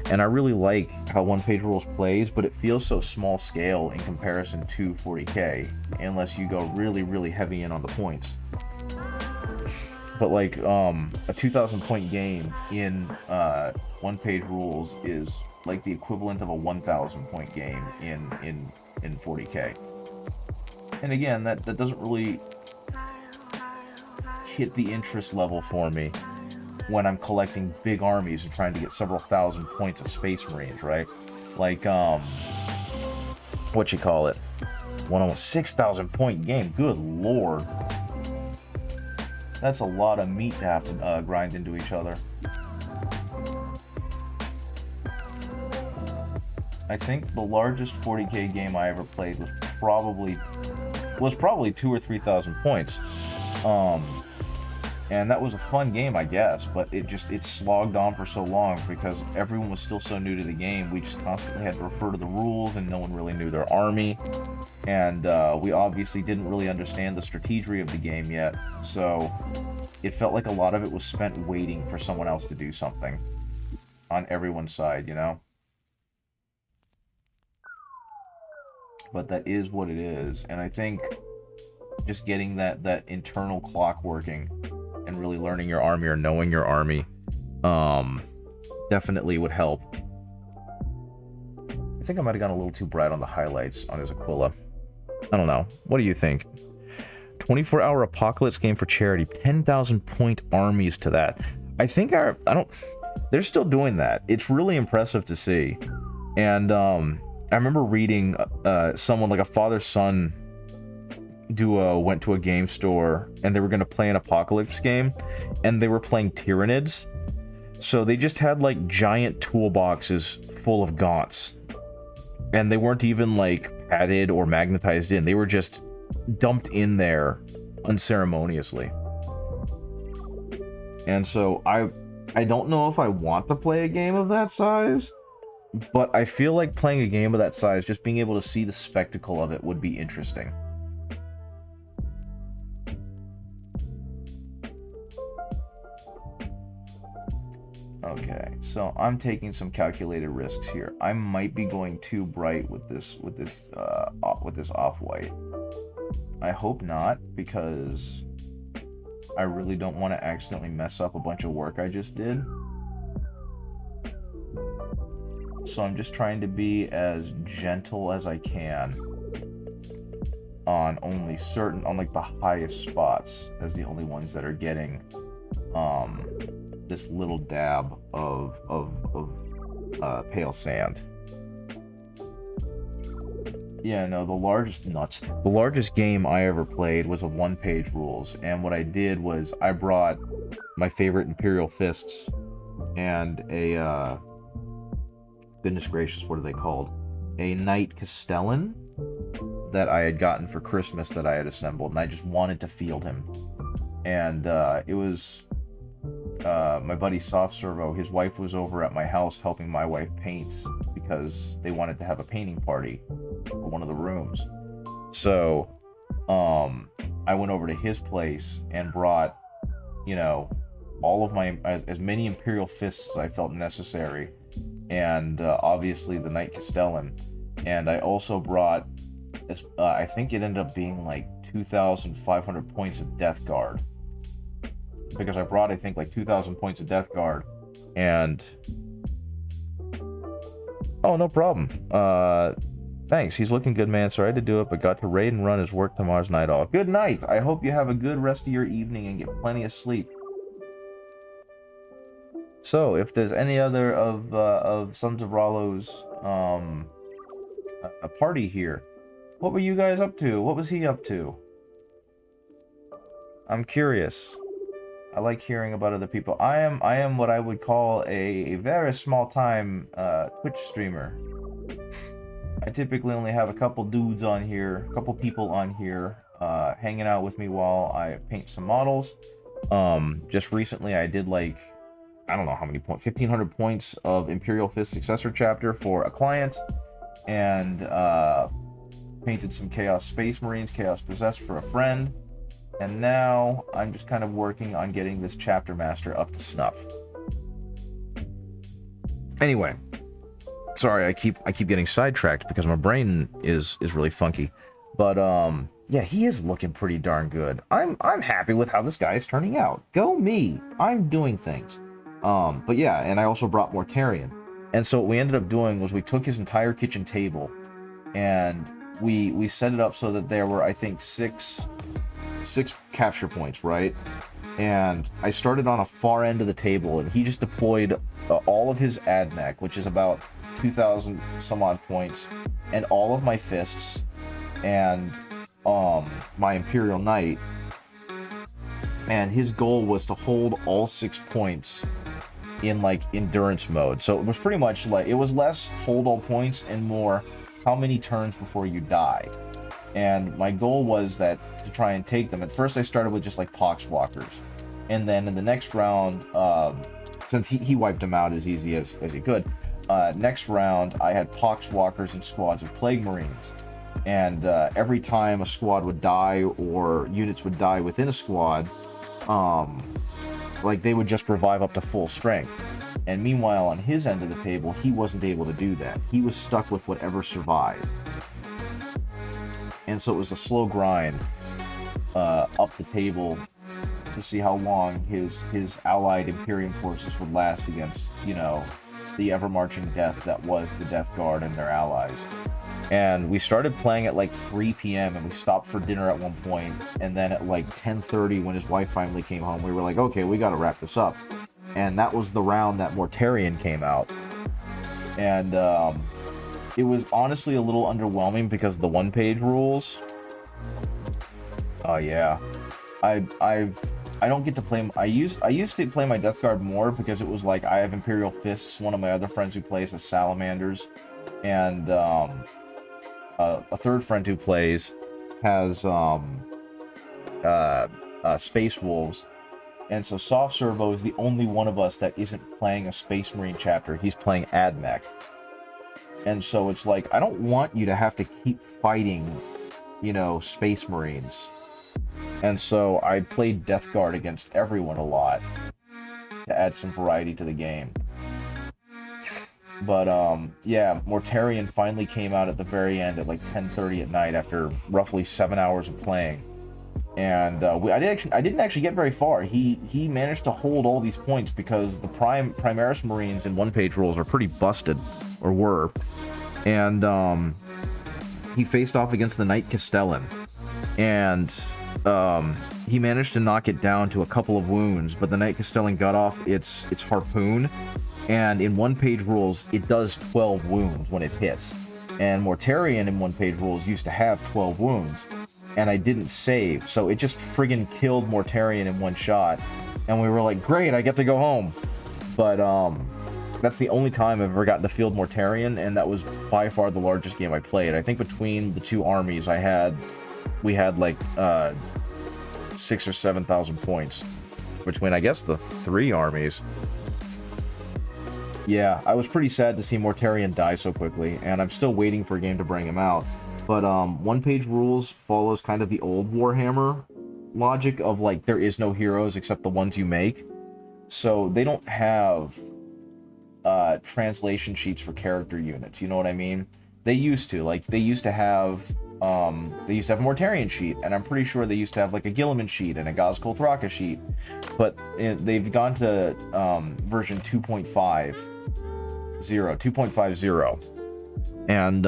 I really like how one-page rules plays, but it feels so small scale in comparison to 40K, unless you go really, really heavy in on the points. But like a 2,000 point game in one-page rules is like the equivalent of a 1,000 point game in 40K. And again, that doesn't really hit the interest level for me when I'm collecting big armies and trying to get several thousand points of Space Marines, right? Like, what you call it? One almost 6,000 point game. Good lord. That's a lot of meat to have to grind into each other. I think the largest 40K game I ever played was probably 2,000 or 3,000 points. And that was a fun game, I guess, but it slogged on for so long because everyone was still so new to the game. We just constantly had to refer to the rules, and no one really knew their army. And we obviously didn't really understand the strategy of the game yet, so it felt like a lot of it was spent waiting for someone else to do something on everyone's side, you know? But that is what it is, and I think just getting that internal clock working and really learning your army or knowing your army definitely would help. I think I might have gone a little too bright on the highlights on his Aquila. I don't know. What do you think? 24-hour apocalypse game for charity. 10,000 point armies to that. I think they're still doing that. It's really impressive to see. And I remember reading someone like a father-son duo went to a game store and they were going to play an apocalypse game, and they were playing Tyranids. So they just had like giant toolboxes full of gaunts, and they weren't even like padded or magnetized in. They were just dumped in there unceremoniously. And so I don't know if I want to play a game of that size, but I feel like playing a game of that size, just being able to see the spectacle of it would be interesting. Okay, so I'm taking some calculated risks here. I might be going too bright with this off-white. I hope not, because I really don't want to accidentally mess up a bunch of work I just did. So I'm just trying to be as gentle as I can on only certain, on like the highest spots, as the only ones that are getting this little dab of pale sand. Yeah, no, the largest game I ever played was a one-page rules, and what I did was I brought my favorite Imperial Fists and a, goodness gracious, what are they called? A Knight Castellan that I had gotten for Christmas that I had assembled, and I just wanted to field him. And it was my buddy Soft Servo. His wife was over at my house helping my wife paint because they wanted to have a painting party for one of the rooms. So I went over to his place and brought, you know, all of my as many Imperial Fists as I felt necessary, and obviously the Knight Castellan. And I also brought, I think it ended up being like 2,500 points of Death Guard, because I brought, I think, like 2,000 points of Death Guard. And oh, no problem. Thanks. He's looking good, man. Sorry to do it, but got to raid and run his work tomorrow's night off. Good night. I hope you have a good rest of your evening and get plenty of sleep. So, if there's any other of Sons of Rollo's a party here, what were you guys up to? What was he up to? I'm curious. I like hearing about other people. I am what I would call a very small time Twitch streamer. I typically only have a couple dudes on here, a couple people on here, hanging out with me while I paint some models. Just recently I did like, I don't know how many points, 1,500 points of Imperial Fist Successor Chapter for a client, and painted some Chaos Space Marines, Chaos Possessed for a friend. And now I'm just kind of working on getting this Chapter Master up to snuff. Anyway, sorry, I keep getting sidetracked because my brain is really funky. But yeah, he is looking pretty darn good. I'm happy with how this guy is turning out. Go me. I'm doing things. But yeah, and I also brought Mortarion. And so what we ended up doing was we took his entire kitchen table and we set it up so that there were, I think, six capture points, right? And I started on a far end of the table, and he just deployed all of his AdMech, which is about 2,000 some odd points, and all of my fists, and my Imperial Knight. And his goal was to hold all 6 points in like endurance mode. So it was pretty much like, it was less hold all points and more how many turns before you die. And my goal was that to try and take them. At first I started with just like Poxwalkers, and then in the next round, since he wiped them out as easy as he could, next round I had Poxwalkers and squads of Plague Marines. And every time a squad would die or units would die within a squad, like they would just revive up to full strength. And meanwhile, on his end of the table, he wasn't able to do that. He was stuck with whatever survived. And so it was a slow grind up the table to see how long his allied Imperium forces would last against, you know, the ever-marching death that was the Death Guard and their allies. And we started playing at like 3 p.m. and we stopped for dinner at one point, and then at like 10:30 when his wife finally came home, we were like, okay, we gotta wrap this up. And that was the round that Mortarion came out. And it was honestly a little underwhelming because of the one-page rules. Oh yeah, I don't get to play. I used to play my Death Guard more because it was like I have Imperial Fists. One of my other friends who plays has Salamanders, and a third friend who plays has Space Wolves. And so Soft Servo is the only one of us that isn't playing a Space Marine chapter. He's playing AdMech. And so it's like, I don't want you to have to keep fighting, you know, Space Marines. And so I played Death Guard against everyone a lot to add some variety to the game. But, yeah, Mortarion finally came out at the very end at like 10:30 at night after roughly 7 hours of playing. And I didn't actually get very far. He managed to hold all these points because the Primaris Marines in one-page rules are pretty busted, or were. And he faced off against the Knight Castellan, and he managed to knock it down to a couple of wounds, but the Knight Castellan got off its harpoon, and in one-page rules, it does 12 wounds when it hits. And Mortarion in one-page rules used to have 12 wounds, and I didn't save, so it just friggin' killed Mortarion in one shot, and we were like, great, I get to go home. But that's the only time I've ever gotten to field Mortarion, and that was by far the largest game I played. I think between the two armies, we had like 6,000 or 7,000 points between, I guess, the three armies. Yeah, I was pretty sad to see Mortarion die so quickly, and I'm still waiting for a game to bring him out. But one-page rules follows kind of the old Warhammer logic of, like, there is no heroes except the ones you make. So they don't have translation sheets for character units, you know what I mean? They used to. Like, they used to have a Mortarion sheet, and I'm pretty sure they used to have, like, a Guilliman sheet and a Gazkul Thraka sheet. But they've gone to version 2.50, and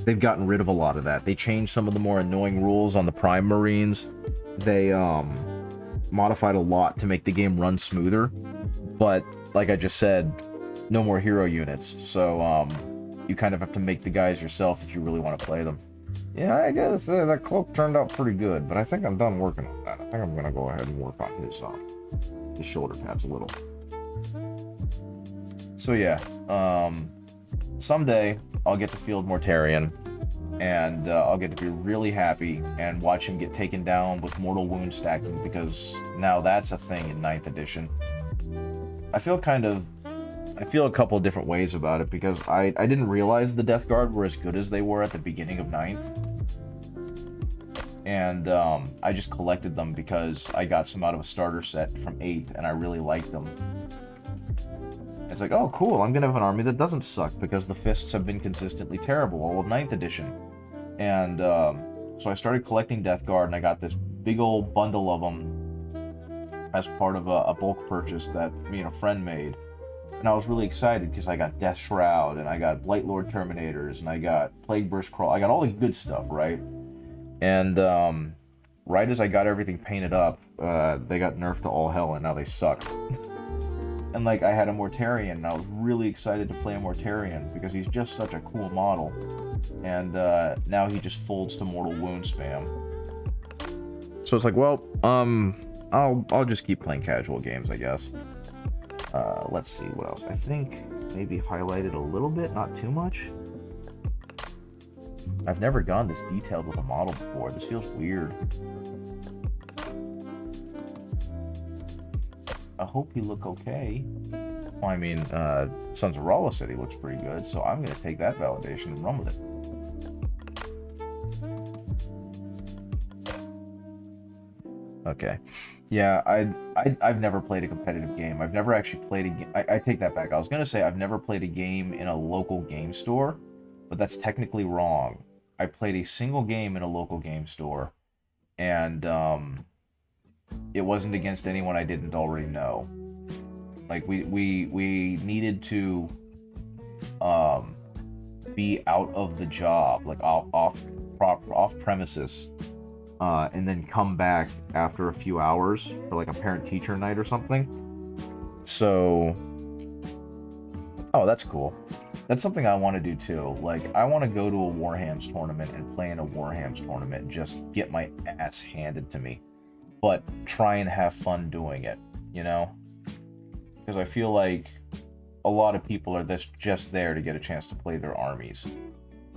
they've gotten rid of a lot of that. They changed some of the more annoying rules on the Prime Marines. They modified a lot to make the game run smoother, but like I just said, no more hero units, so you kind of have to make the guys yourself if you really want to play them. Yeah, I guess that cloak turned out pretty good, but I think I'm done working on that. I think I'm gonna go ahead and work on his shoulder pads a little. So yeah, someday I'll get to field Mortarion, and I'll get to be really happy and watch him get taken down with mortal wound stacking, because now that's a thing in 9th edition. I feel a couple of different ways about it, because I didn't realize the Death Guard were as good as they were at the beginning of 9th. And I just collected them because I got some out of a starter set from 8th, and I really liked them. It's like, oh cool, I'm gonna have an army that doesn't suck, because the fists have been consistently terrible all of 9th edition. And so I started collecting Death Guard, and I got this big old bundle of them as part of a bulk purchase that me and a friend made. And I was really excited because I got Death Shroud, and I got Blight Lord Terminators, and I got Plague Burst Crawl. I got all the good stuff, right? And right as I got everything painted up, they got nerfed to all hell, and now they suck. And like, I had a Mortarion, and I was really excited to play a Mortarion because he's just such a cool model. And now he just folds to mortal wound spam. So it's like, well, I'll just keep playing casual games, I guess. Let's see what else. I think maybe highlighted a little bit, not too much. I've never gone this detailed with a model before. This feels weird. I hope he look okay. Well, I mean, Sons of Rala said he looks pretty good, so I'm gonna take that validation and run with it. Okay. Yeah, I've never played a competitive game. I've never actually played a game. I take that back. I was gonna say I've never played a game in a local game store, but that's technically wrong. I played a single game in a local game store, and it wasn't against anyone I didn't already know. Like, we needed to be out of the job, like off premises, and then come back after a few hours for like a parent-teacher night or something. So, oh, that's cool. That's something I want to do too. Like, I want to go to a Warham's tournament and play in a Warham's tournament and just get my ass handed to me. But try and have fun doing it, you know? Because I feel like a lot of people are just there to get a chance to play their armies.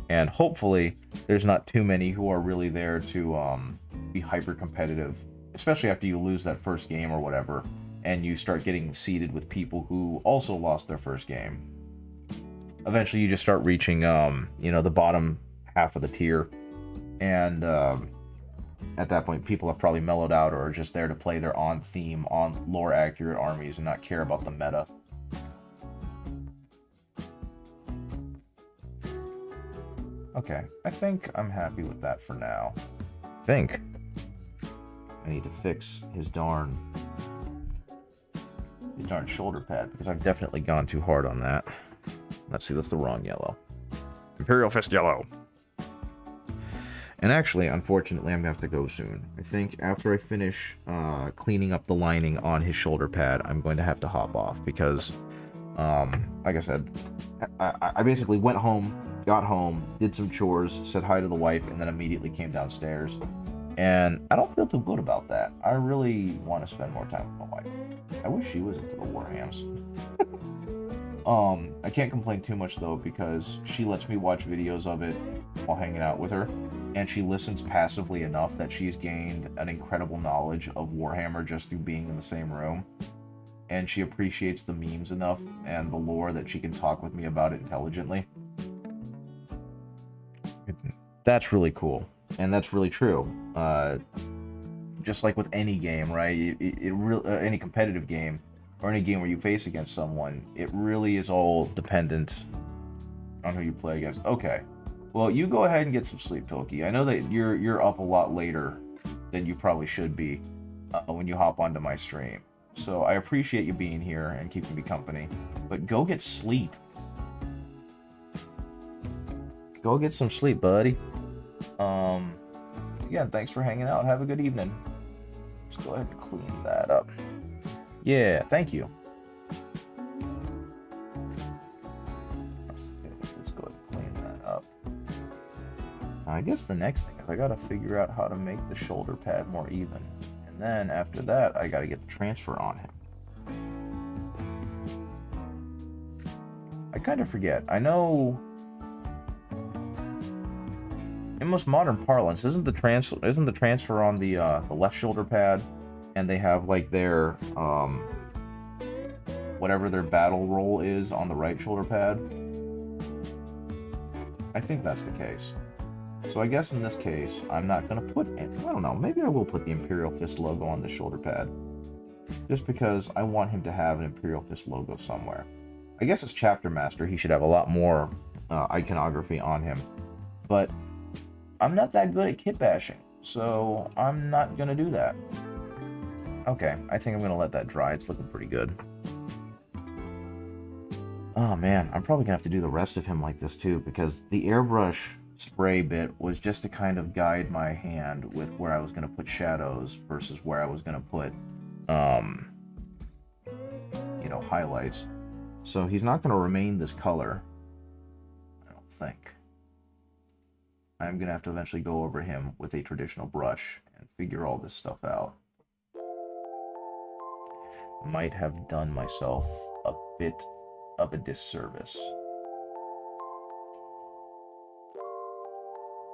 And hopefully, there's not too many who are really there to be hyper competitive, especially after you lose that first game or whatever, and you start getting seeded with people who also lost their first game. Eventually, you just start reaching, the bottom half of the tier, and at that point, people have probably mellowed out or are just there to play their on-theme, on lore-accurate armies and not care about the meta. Okay, I think I'm happy with that for now. I need to fix his darn shoulder pad, because I've definitely gone too hard on that. Let's see, that's the wrong yellow. Imperial Fist yellow. And actually, unfortunately, I'm going to have to go soon. I think after I finish cleaning up the lining on his shoulder pad, I'm going to have to hop off because, like I said, I basically went home, got home, did some chores, said hi to the wife, and then immediately came downstairs. And I don't feel too good about that. I really want to spend more time with my wife. I wish she was into the Warhams. I can't complain too much though, because she lets me watch videos of it while hanging out with her, and she listens passively enough that she's gained an incredible knowledge of Warhammer just through being in the same room. And she appreciates the memes enough and the lore that she can talk with me about it intelligently. That's really cool, and that's really true. Just like with any game, right? Any competitive game, or any game where you face against someone, it really is all dependent on who you play against. Okay, well, you go ahead and get some sleep, Pilkey. I know that you're up a lot later than you probably should be when you hop onto my stream. So I appreciate you being here and keeping me company, but go get sleep. Go get some sleep, buddy. Again, thanks for hanging out. Have a good evening. Let's go ahead and clean that up. Yeah, thank you. Okay, let's go ahead and clean that up. I guess the next thing is I gotta figure out how to make the shoulder pad more even. And then after that, I gotta get the transfer on him. I kind of forget. I know in most modern parlance, isn't the transfer on the left shoulder pad, and they have like their whatever their battle roll is on the right shoulder pad? I think that's the case. So I guess in this case, I'm not gonna put it. I don't know. Maybe I will put the Imperial Fist logo on the shoulder pad, just because I want him to have an Imperial Fist logo somewhere. I guess as Chapter Master, he should have a lot more iconography on him, but I'm not that good at kit bashing, so I'm not gonna do that. Okay, I think I'm gonna let that dry. It's looking pretty good. Oh man, I'm probably gonna have to do the rest of him like this too, because the airbrush spray bit was just to kind of guide my hand with where I was gonna put shadows versus where I was gonna put, highlights. So he's not gonna remain this color, I don't think. I'm gonna have to eventually go over him with a traditional brush and figure all this stuff out. Might have done myself a bit of a disservice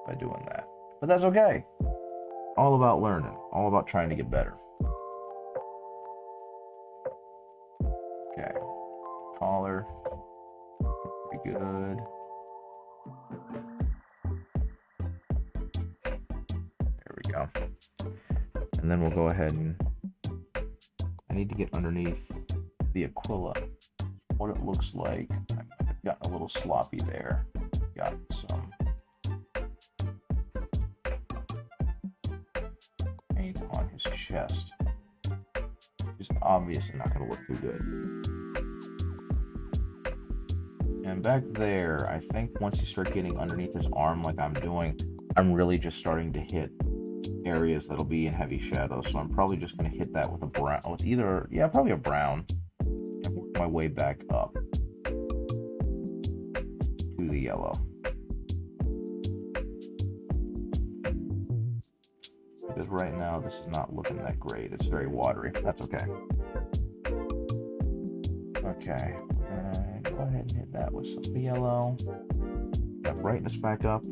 by doing that, but that's okay. All about learning, all about trying to get better. Okay, collar, pretty good. There we go. And then we'll go ahead and I need to get underneath the Aquila, what it looks like. I've gotten a little sloppy there. Got some paint on his chest, which is obviously not going to look too good. And back there, I think once you start getting underneath his arm like I'm doing, I'm really just starting to hit areas that'll be in heavy shadow. So I'm probably just going to hit that with a brown, with either, probably a brown, and work my way back up. the yellow. Because right now this is not looking that great. It's very watery. That's okay. Okay, go ahead and hit that with some of the yellow. That brightness back up.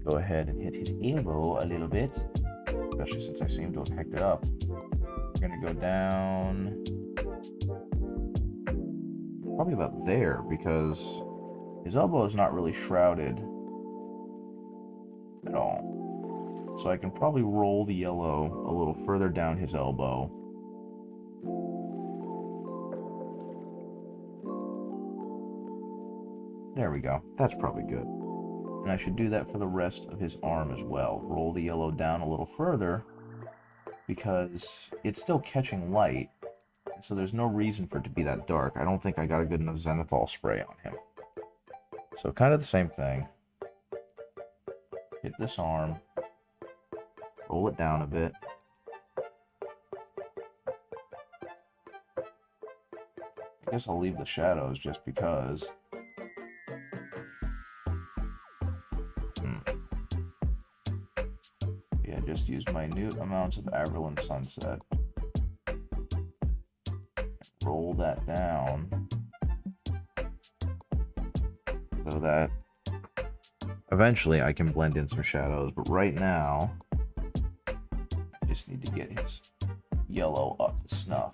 Go ahead and hit his elbow a little bit, especially since I seem to have picked it up. We're gonna go down probably about there, because his elbow is not really shrouded at all. So I can probably roll the yellow a little further down his elbow. There we go. That's probably good. And I should do that for the rest of his arm as well. Roll the yellow down a little further, because it's still catching light, so there's no reason for it to be that dark. I don't think I got a good enough zenithal spray on him. So kind of the same thing. Hit this arm. Roll it down a bit. I guess I'll leave the shadows just because. Yeah, just use minute amounts of Averland Sunset. Roll that down so that eventually I can blend in some shadows, but right now I just need to get his yellow up to snuff.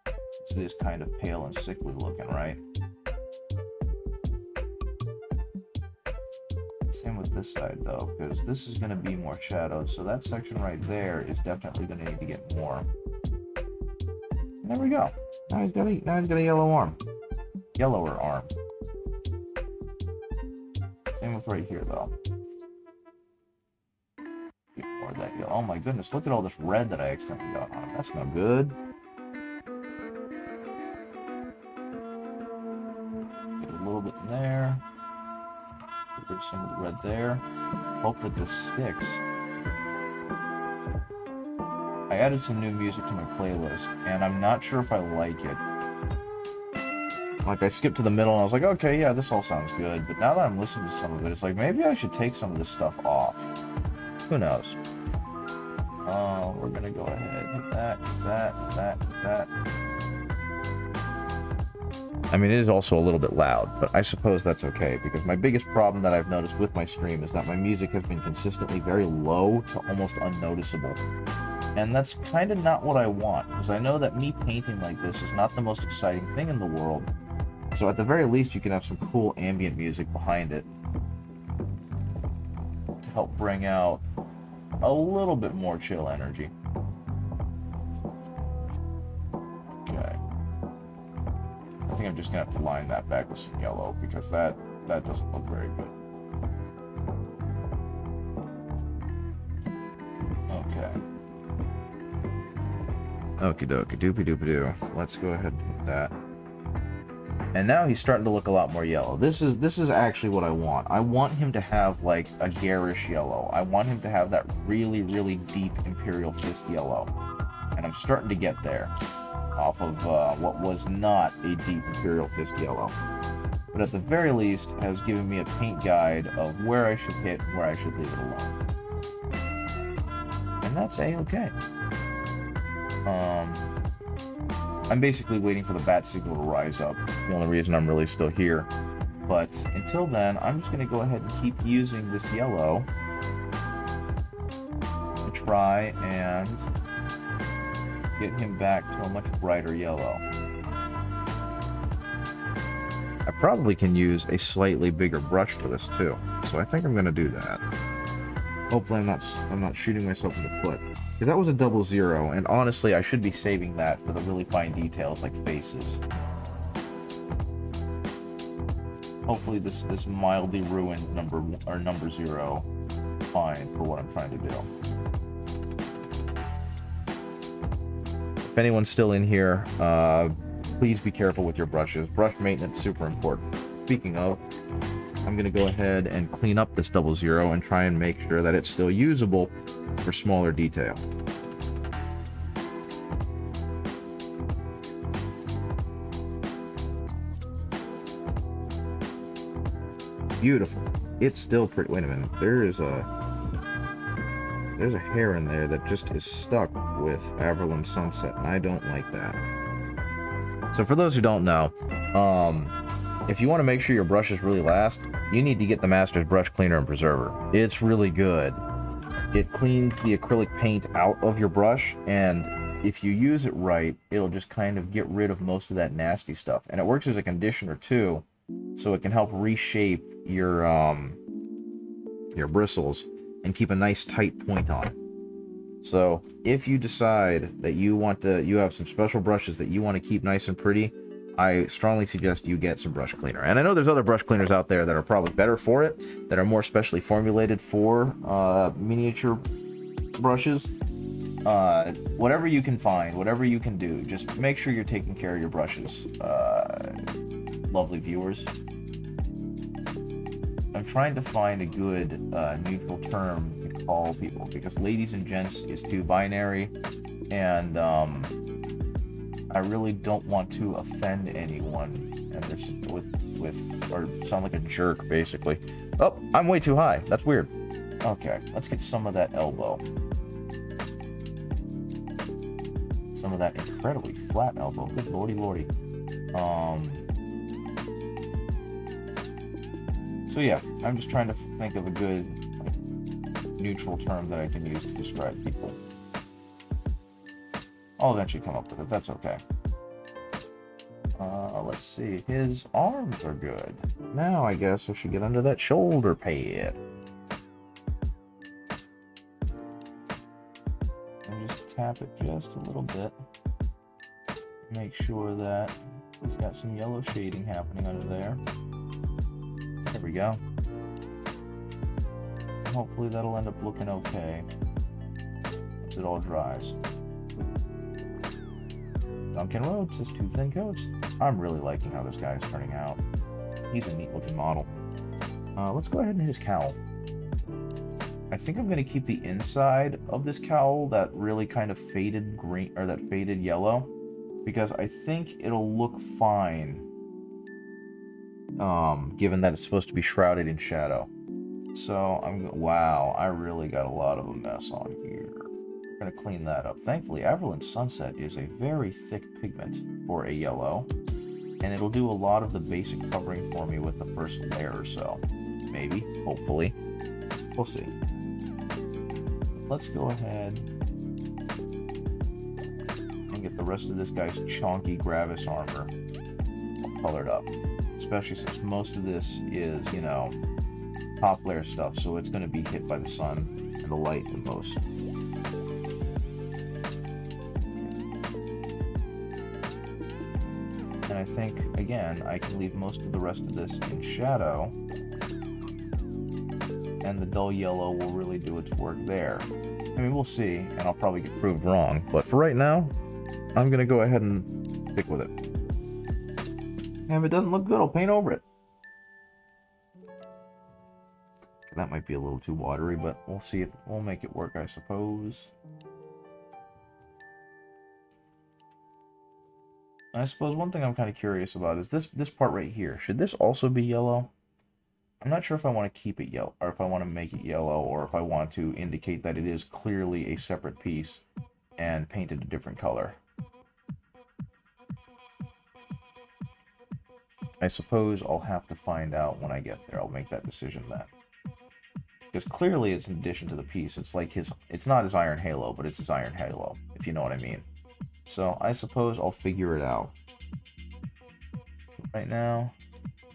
So it is kind of pale and sickly looking, right? Same with this side though, because this is going to be more shadowed, so that section right there is definitely going to need to get more. And there we go. Now he's got a yellow arm. Yellower arm. Same with right here though. Get more of that yellow. Oh my goodness, look at all this red that I accidentally got on him. That's no good. Get a little bit in there. Get rid of some of the red there. Hope that this sticks. I added some new music to my playlist, and I'm not sure if I like it. Like, I skipped to the middle, and I was like, okay, yeah, this all sounds good. But now that I'm listening to some of it, it's like, maybe I should take some of this stuff off. Who knows? We're gonna go ahead, hit that. I mean, it is also a little bit loud, but I suppose that's okay, because my biggest problem that I've noticed with my stream is that my music has been consistently very low to almost unnoticeable. And that's kind of not what I want, because I know that me painting like this is not the most exciting thing in the world. So at the very least, you can have some cool ambient music behind it to help bring out a little bit more chill energy. Okay. I think I'm just going to have to line that back with some yellow, because that doesn't look very good. Okay. Okie dokie, doopy doopy doo. Let's go ahead and hit that. And now he's starting to look a lot more yellow. This is actually what I want. I want him to have like a garish yellow. I want him to have that really, really deep Imperial Fist yellow. And I'm starting to get there off of what was not a deep Imperial Fist yellow. But at the very least has given me a paint guide of where I should hit and where I should leave it alone. And that's A-okay. I'm basically waiting for the bat signal to rise up. The only reason I'm really still here. But until then, I'm just going to go ahead and keep using this yellow to try and get him back to a much brighter yellow. I probably can use a slightly bigger brush for this too. So I think I'm going to do that. Hopefully I'm not shooting myself in the foot. Because that was a 00, and honestly, I should be saving that for the really fine details like faces. Hopefully this mildly ruined number 0 fine for what I'm trying to do. If anyone's still in here, please be careful with your brushes. Brush maintenance is super important. Speaking of, I'm going to go ahead and clean up this 00 and try and make sure that it's still usable for smaller detail. beautiful. It's still pretty. Wait a minute. There's a hair in there that just is stuck with Averland Sunset, and I don't like that. So for those who don't know, if you want to make sure your brushes really last, you need to get the Masters Brush Cleaner and Preserver. It's really good. It cleans the acrylic paint out of your brush, and if you use it right, it'll just kind of get rid of most of that nasty stuff. And it works as a conditioner too, so it can help reshape your bristles and keep a nice tight point on it. So if you decide that you have some special brushes that you want to keep nice and pretty, I strongly suggest you get some brush cleaner. And I know there's other brush cleaners out there that are probably better for it, that are more specially formulated for miniature brushes. Whatever you can find, whatever you can do, just make sure you're taking care of your brushes, lovely viewers. I'm trying to find a good neutral term to call people, because ladies and gents is too binary, and I really don't want to offend anyone and this or sound like a jerk, basically. Oh, I'm way too high. That's weird. Okay, let's get some of that elbow. Some of that incredibly flat elbow. Good lordy lordy. So yeah, I'm just trying to think of a good neutral term that I can use to describe people. I'll eventually come up with it. That's okay. Let's see. His arms are good. Now I guess I should get under that shoulder pad. And just tap it just a little bit. Make sure that he's got some yellow shading happening under there. There we go. Hopefully that'll end up looking okay once it all dries. Duncan Road says 2 thin coats. I'm really liking how this guy is turning out. He's a neat looking model. Let's go ahead and hit his cowl. I think I'm going to keep the inside of this cowl that really kind of faded green, or that faded yellow, because I think it'll look fine, given that it's supposed to be shrouded in shadow. So wow, I really got a lot of a mess on here. We're going to clean that up. Thankfully, Averland Sunset is a very thick pigment for a yellow, and it'll do a lot of the basic covering for me with the first layer or so. Maybe, hopefully. We'll see. Let's go ahead and get the rest of this guy's chonky Gravis armor colored up. Especially since most of this is, you know, top layer stuff, so it's going to be hit by the sun and the light the most. And I think, again, I can leave most of the rest of this in shadow, and the dull yellow will really do its work there. I mean, we'll see, and I'll probably get proved wrong, but for right now, I'm going to go ahead and stick with it. And if it doesn't look good, I'll paint over it. That might be a little too watery, but we'll see if we'll make it work, I suppose. I suppose one thing I'm kind of curious about is this part right here. Should this also be yellow? I'm not sure if I want to keep it yellow, or if I want to make it yellow, or if I want to indicate that it is clearly a separate piece and painted a different color. I suppose I'll have to find out when I get there. I'll make that decision then. Because clearly it's an addition to the piece. It's like it's not his Iron Halo, but it's his Iron Halo, if you know what I mean. So I suppose I'll figure it out. Right now,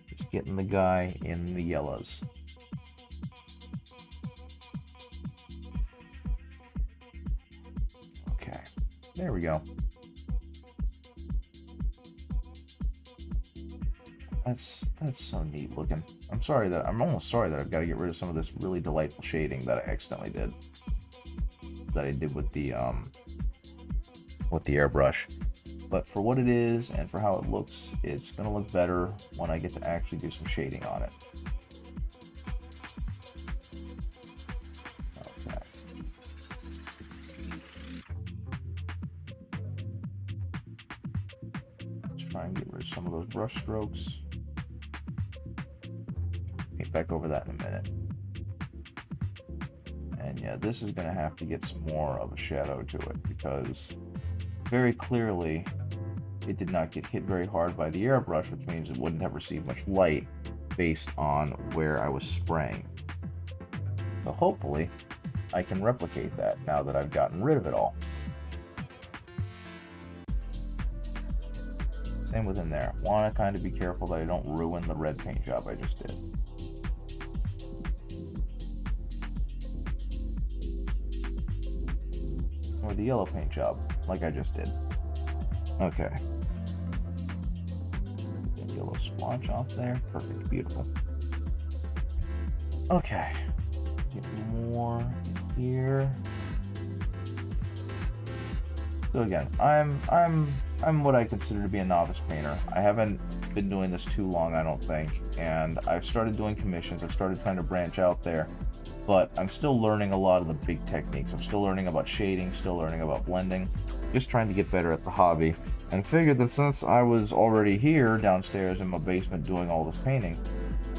just getting the guy in the yellows. Okay, there we go. That's so neat looking. I'm almost sorry that I've got to get rid of some of this really delightful shading that I accidentally did. That I did with the airbrush. But for what it is and for how it looks, it's gonna look better when I get to actually do some shading on it. Okay. Let's try and get rid of some of those brush strokes. Paint back over that in a minute. And yeah, this is going to have to get some more of a shadow to it, because very clearly it did not get hit very hard by the airbrush, which means it wouldn't have received much light based on where I was spraying. So hopefully I can replicate that now that I've gotten rid of it all. Same within there. Want to kind of be careful that I don't ruin the red paint job I just did. Or the yellow paint job, like I just did. Okay. Get a little splotch off there. Perfect. Beautiful. Okay. Get more here. So again, I'm what I consider to be a novice painter. I haven't been doing this too long, I don't think, and I've started doing commissions. I've started trying to branch out there, but I'm still learning a lot of the big techniques. I'm still learning about shading, still learning about blending, just trying to get better at the hobby, and figured that since I was already here downstairs in my basement doing all this painting,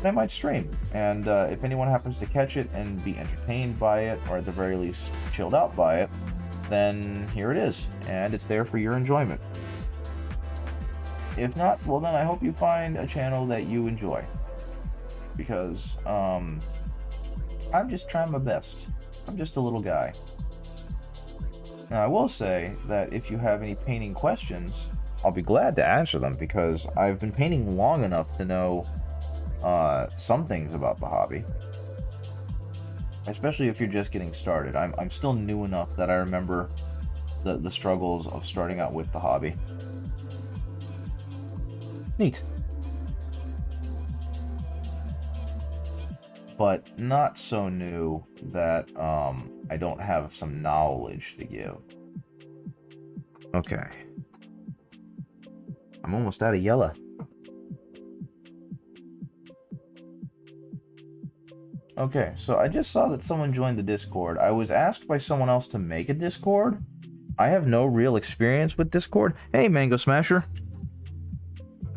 I might stream, and if anyone happens to catch it and be entertained by it, or at the very least chilled out by it, then here it is, and it's there for your enjoyment. If not, well then I hope you find a channel that you enjoy, because I'm just trying my best. I'm just a little guy. Now I will say that if you have any painting questions, I'll be glad to answer them, because I've been painting long enough to know some things about the hobby. Especially if you're just getting started. I'm still new enough that I remember the struggles of starting out with the hobby. Neat. But not so new that I don't have some knowledge to give. Okay. I'm almost out of yellow. Okay, so I just saw that someone joined the Discord. I was asked by someone else to make a Discord. I have no real experience with Discord. Hey, Mango Smasher.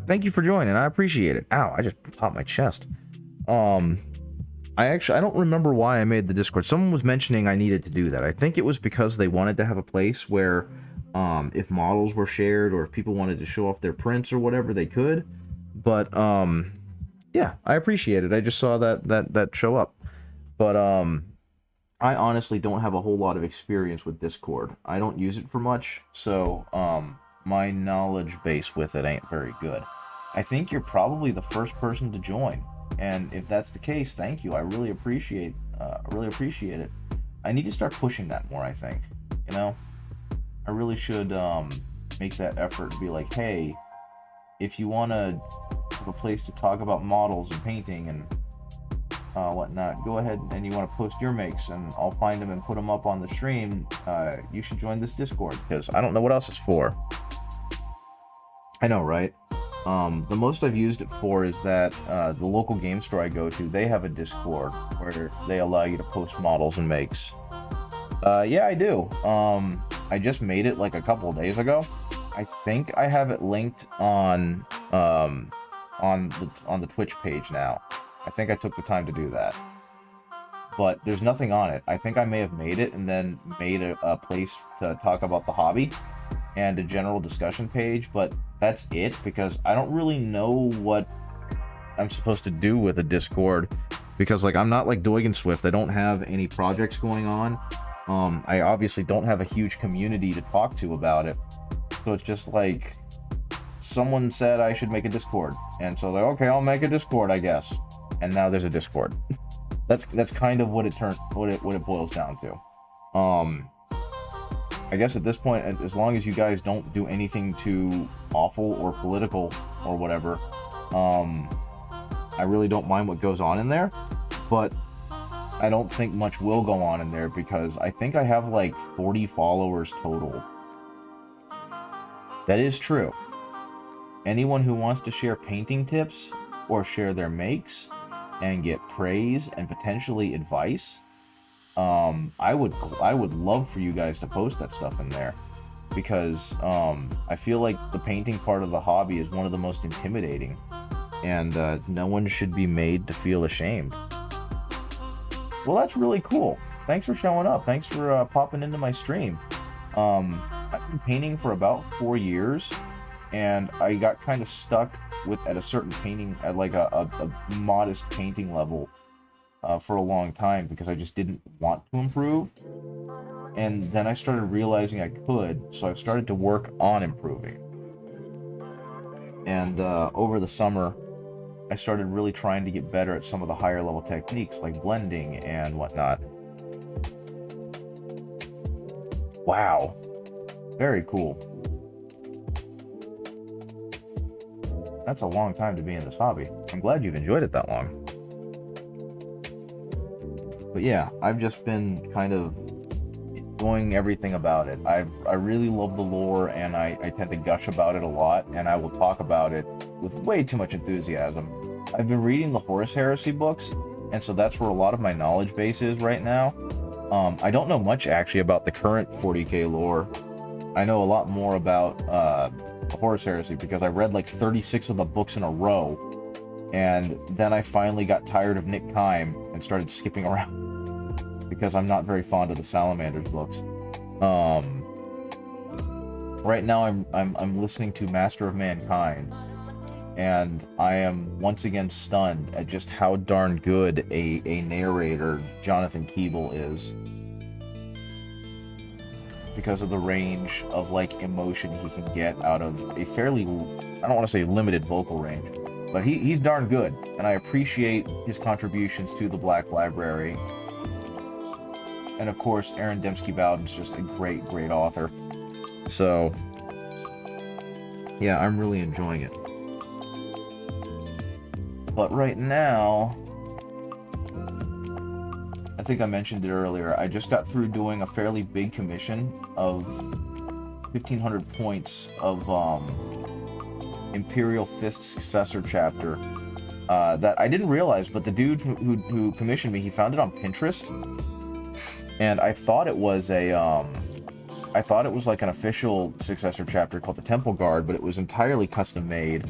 Thank you for joining. I appreciate it. Ow, I just popped my chest. I don't remember why I made the Discord. Someone was mentioning I needed to do that. I think it was because they wanted to have a place where if models were shared or if people wanted to show off their prints or whatever, they could. But yeah, I appreciate it. I just saw that show up. But I honestly don't have a whole lot of experience with Discord. I don't use it for much, so my knowledge base with it ain't very good. I think you're probably the first person to join, and if that's the case, thank you. I really appreciate it. I need to start pushing that more, I think. You know, I really should make that effort to be like, hey, if you want to have a place to talk about models and painting and whatnot, go ahead and you want to post your makes and I'll find them and put them up on the stream. You should join this Discord, because I don't know what else it's for. I know, right? The most I've used it for is that the local game store I go to, they have a Discord where they allow you to post models and makes. Yeah, I do. I just made it like a couple of days ago. I think I have it linked on the Twitch page now. I think I took the time to do that. But there's nothing on it. I think I may have made it and then made a place to talk about the hobby and a general discussion page, but that's it, because I don't really know what I'm supposed to do with a Discord, because like I'm not like Doig and Swift. I don't have any projects going on. I obviously don't have a huge community to talk to about it. So it's just like someone said I should make a Discord, and so like, okay, I'll make a Discord, I guess. And now there's a Discord. That's kind of what it boils down to. I guess at this point, as long as you guys don't do anything too awful or political or whatever, I really don't mind what goes on in there. But I don't think much will go on in there, because I think I have like 40 followers total. That is true. Anyone who wants to share painting tips or share their makes and get praise and potentially advice, I would love for you guys to post that stuff in there, because I feel like the painting part of the hobby is one of the most intimidating. and no one should be made to feel ashamed. Well, that's really cool. Thanks for showing up. Thanks for popping into my stream. I've been painting for about 4 years, and I got kind of stuck at a certain painting, at like a modest painting level for a long time, because I just didn't want to improve. And then I started realizing I could, so I've started to work on improving. And over the summer, I started really trying to get better at some of the higher level techniques, like blending and whatnot. Wow. Very cool. That's a long time to be in this hobby. I'm glad you've enjoyed it that long. But yeah, I've just been kind of enjoying everything about it. I really love the lore, and I tend to gush about it a lot, and I will talk about it with way too much enthusiasm. I've been reading the Horus Heresy books, and so that's where a lot of my knowledge base is right now. I don't know much actually about the current 40k lore. I know a lot more about the Horus Heresy because I read like 36 of the books in a row, and then I finally got tired of Nick Kime and started skipping around because I'm not very fond of the Salamanders books. Right now I'm listening to Master of Mankind, and I am once again stunned at just how darn good a narrator Jonathan Keeble is, because of the range of like emotion he can get out of a fairly, I don't want to say limited vocal range, but he's darn good, and I appreciate his contributions to the Black Library. And of course, Aaron Dembski-Bowden's just a great author. So yeah, I'm really enjoying it. But right now, I think I mentioned it earlier, I just got through doing a fairly big commission of 1,500 points of Imperial Fist Successor chapter that I didn't realize, but the dude who commissioned me, he found it on Pinterest, and I thought it was like an official Successor chapter called the Temple Guard, but it was entirely custom made.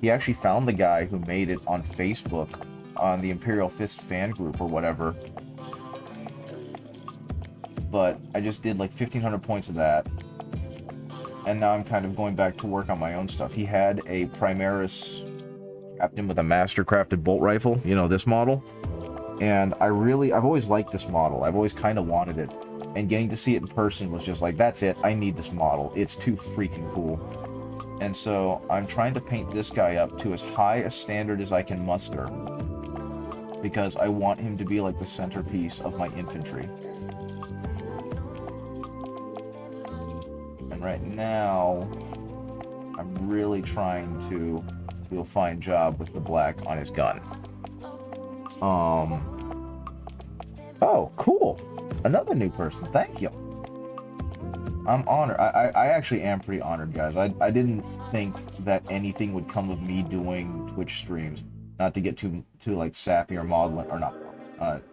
He actually found the guy who made it on Facebook, on the Imperial Fist fan group or whatever. But I just did like 1,500 points of that, and now I'm kind of going back to work on my own stuff. He had a Primaris Captain with a master-crafted bolt rifle, you know, this model, and I've always liked this model. I've always kind of wanted it, and getting to see it in person was just like, that's it, I need this model. It's too freaking cool. And so I'm trying to paint this guy up to as high a standard as I can muster, because I want him to be like the centerpiece of my infantry. And right now, I'm really trying to do a fine job with the black on his gun. Oh, cool. Another new person. Thank you. I'm honored. I actually am pretty honored, guys. I didn't think that anything would come of me doing Twitch streams. Not to get too like sappy or maudlin, or not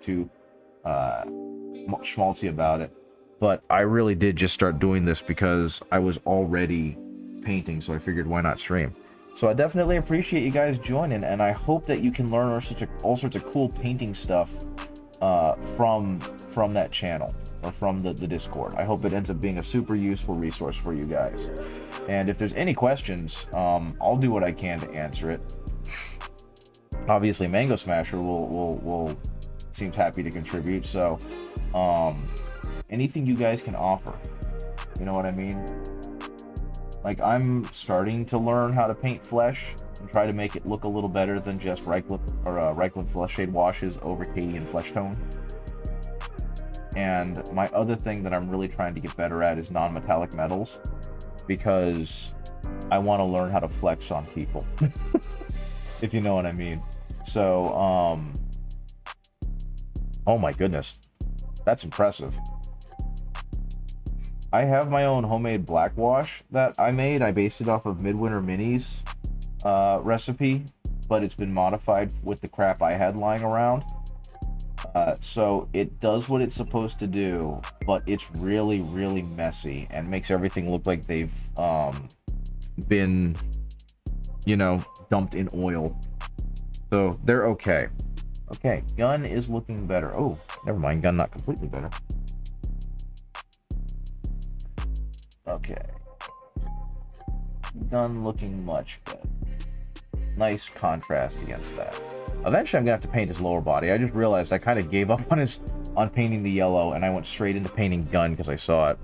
too schmaltzy about it. But I really did just start doing this because I was already painting, so I figured why not stream. So I definitely appreciate you guys joining, and I hope that you can learn all sorts of cool painting stuff from that channel, or from the Discord. I hope it ends up being a super useful resource for you guys. And if there's any questions, I'll do what I can to answer it. Obviously, Mango Smasher will seems happy to contribute, so anything you guys can offer, you know what I mean? Like, I'm starting to learn how to paint flesh and try to make it look a little better than just Reikland Flesh Shade washes over Cadian Flesh Tone. And my other thing that I'm really trying to get better at is non-metallic metals, because I want to learn how to flex on people, if you know what I mean. So, oh my goodness, that's impressive. I have my own homemade black wash that I made. I based it off of Midwinter Minis recipe, but it's been modified with the crap I had lying around. So it does what it's supposed to do, but it's really, really messy and makes everything look like they've been, you know, dumped in oil. So they're okay. Okay, gun is looking better. Oh, never mind, gun not completely better. Okay. Gun looking much better. Nice contrast against that. Eventually I'm gonna have to paint his lower body. I just realized I kind of gave up on painting the yellow, and I went straight into painting gun because I saw it.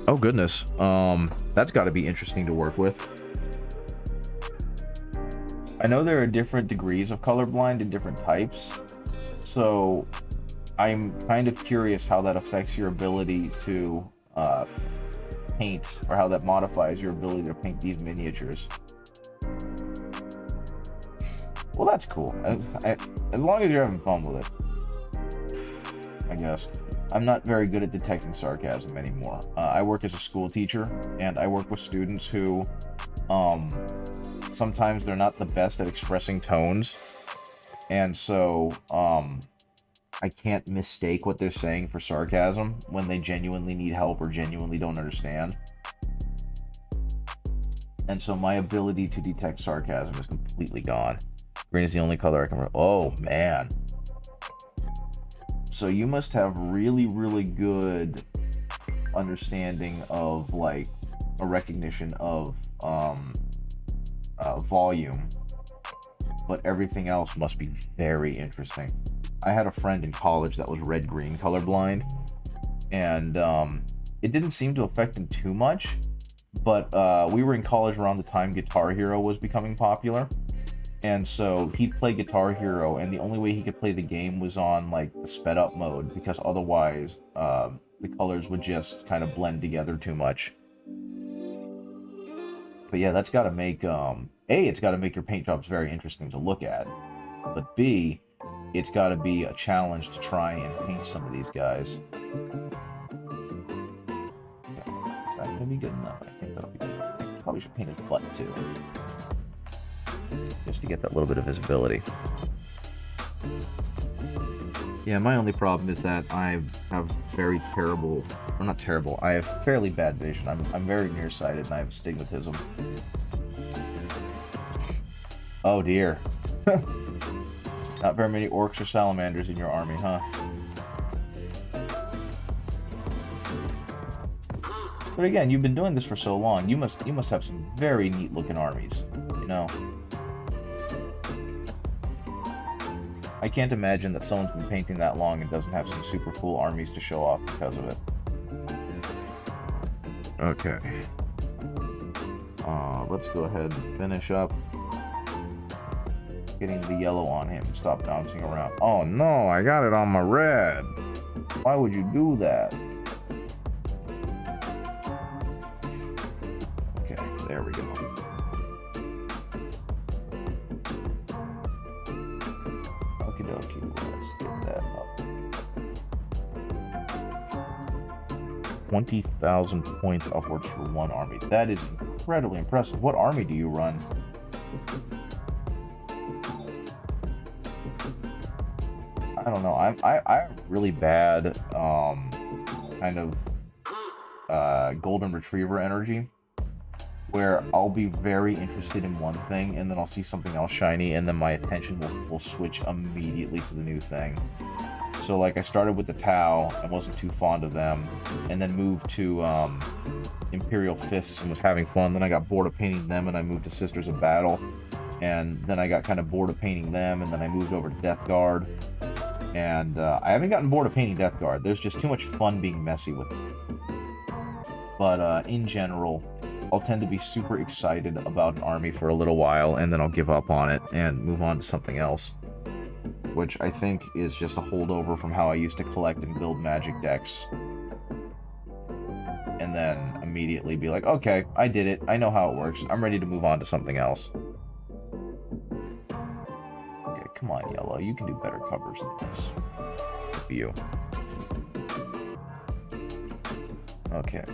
Oh goodness. That's got to be interesting to work with. I know there are different degrees of colorblind and different types, so I'm kind of curious how that affects your ability to paint, or how that modifies your ability to paint these miniatures. Well, that's cool. As long as you're having fun with it, I guess. I'm not very good at detecting sarcasm anymore. I work as a school teacher, and I work with students who, sometimes they're not the best at expressing tones, and so, I can't mistake what they're saying for sarcasm when they genuinely need help or genuinely don't understand. And so my ability to detect sarcasm is completely gone. Green is the only color I can... Oh, man. So you must have really, really good understanding of, like, a recognition of volume. But everything else must be very interesting. I had a friend in college that was red-green colorblind, and it didn't seem to affect him too much, but we were in college around the time Guitar Hero was becoming popular, and so he'd play Guitar Hero, and the only way he could play the game was on, like, the sped-up mode, because otherwise the colors would just kind of blend together too much. But yeah, that's got to make, A, it's got to make your paint jobs very interesting to look at, but B, it's got to be a challenge to try and paint some of these guys. Okay, is that going to be good enough? I think that'll be good enough. I probably should paint his butt too, just to get that little bit of visibility. Yeah, my only problem is that I have very terrible, or not terrible, I have fairly bad vision. I'm very nearsighted, and I have astigmatism. Oh dear. Not very many orcs or salamanders in your army, huh? But again, you've been doing this for so long. You must have some very neat looking armies, you know. I can't imagine that someone's been painting that long and doesn't have some super cool armies to show off because of it. Okay. Let's go ahead and finish up getting the yellow on him and stop bouncing around. Oh no, I got it on my red. Why would you do that? Okay, there we go. Okie dokie, let's get that up. 20,000 points upwards for one army. That is incredibly impressive. What army do you run? I don't know. I'm really bad kind of golden retriever energy, where I'll be very interested in one thing and then I'll see something else shiny and then my attention will switch immediately to the new thing. So like I started with the Tau and wasn't too fond of them, and then moved to Imperial Fists and was having fun. Then I got bored of painting them and I moved to Sisters of Battle, and then I got kind of bored of painting them, and then I moved over to Death Guard. And I haven't gotten bored of painting Death Guard. There's just too much fun being messy with it. But in general, I'll tend to be super excited about an army for a little while, and then I'll give up on it and move on to something else. Which I think is just a holdover from how I used to collect and build Magic decks. And then immediately be like, okay, I did it. I know how it works. I'm ready to move on to something else. Come on, Yellow. You can do better covers than this. For you. Okay.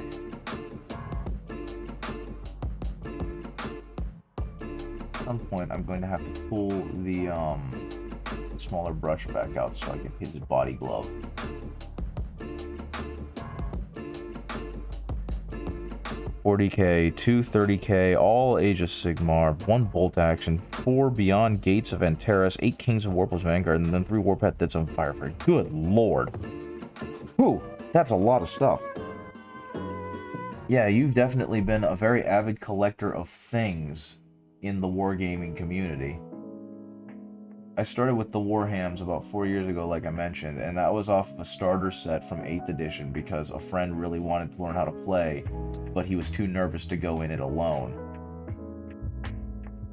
At some point, I'm going to have to pull the smaller brush back out so I can hit his body glove. 40k, 2 30k, all Age of Sigmar, 1 Bolt Action, 4 Beyond Gates of Antares, 8 Kings of Warple's Vanguard, and then 3 Warpath That's on Firefire. Good lord. Whew, that's a lot of stuff. Yeah, you've definitely been a very avid collector of things in the wargaming community. I started with the Warhams about 4 years ago, like I mentioned, and that was off a starter set from 8th edition because a friend really wanted to learn how to play, but he was too nervous to go in it alone.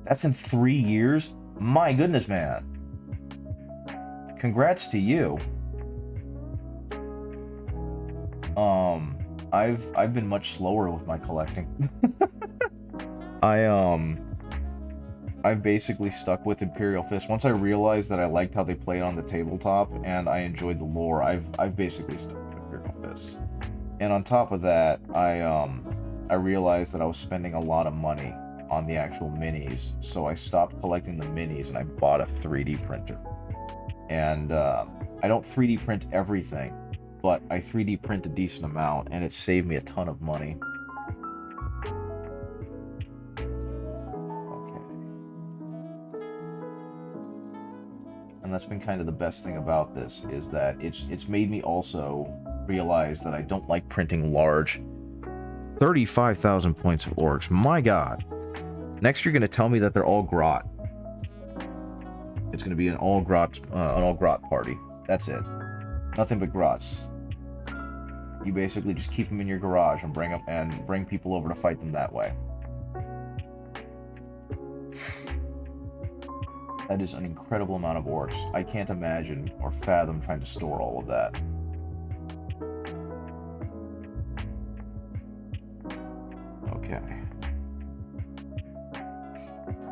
That's in 3 years? My goodness, man. Congrats to you. I've been much slower with my collecting. I've basically stuck with Imperial Fist. Once I realized that I liked how they played on the tabletop and I enjoyed the lore, I've basically stuck with Imperial Fist. And on top of that, I realized that I was spending a lot of money on the actual minis, so I stopped collecting the minis and I bought a 3D printer. And I don't 3D print everything, but I 3D print a decent amount, and it saved me a ton of money. Okay. And that's been kind of the best thing about this, is that it's made me also realize that I don't like printing large. 35,000 points of orcs, my god. Next you're going to tell me that they're all grot. It's going to be an all grot party. That's it. Nothing but grots. You basically just keep them in your garage and bring people over to fight them that way. That is an incredible amount of orcs. I can't imagine or fathom trying to store all of that. Okay.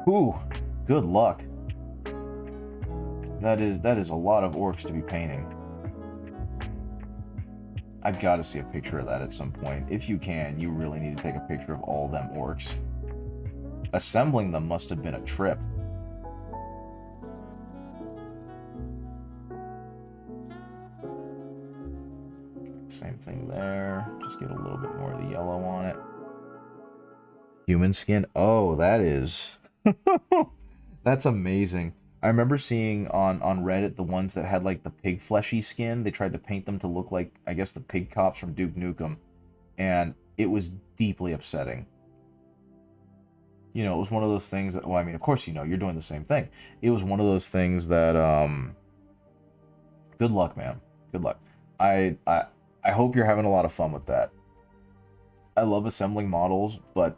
Ooh, good luck. That is a lot of orcs to be painting. I've got to see a picture of that at some point. If you can, you really need to take a picture of all them orcs. Assembling them must have been a trip. Same thing there. Just get a little bit more of the yellow on it. Human skin. Oh, that is... That's amazing. I remember seeing on Reddit the ones that had like the pig fleshy skin. They tried to paint them to look like, I guess, the pig cops from Duke Nukem. And it was deeply upsetting. You know, it was one of those things that, well, I mean, of course, you know, you're doing the same thing. It was one of those things that, good luck, man. Good luck. I hope you're having a lot of fun with that. I love assembling models, but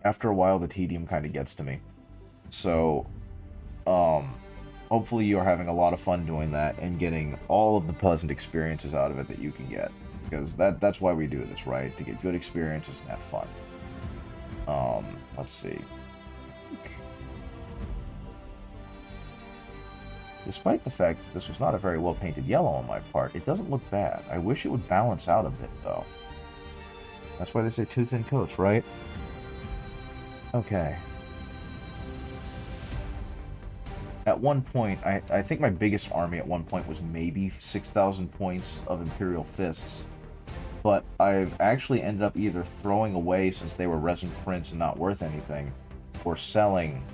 after a while, the tedium kind of gets to me. So, hopefully you're having a lot of fun doing that and getting all of the pleasant experiences out of it that you can get. Because that's why we do this, right? To get good experiences and have fun. Let's see. Despite the fact that this was not a very well painted yellow on my part, it doesn't look bad. I wish it would balance out a bit, though. That's why they say two thin coats, right? Okay. At one point, I think my biggest army at one point was maybe 6,000 points of Imperial Fists. But I've actually ended up either throwing away since they were resin prints and not worth anything, or selling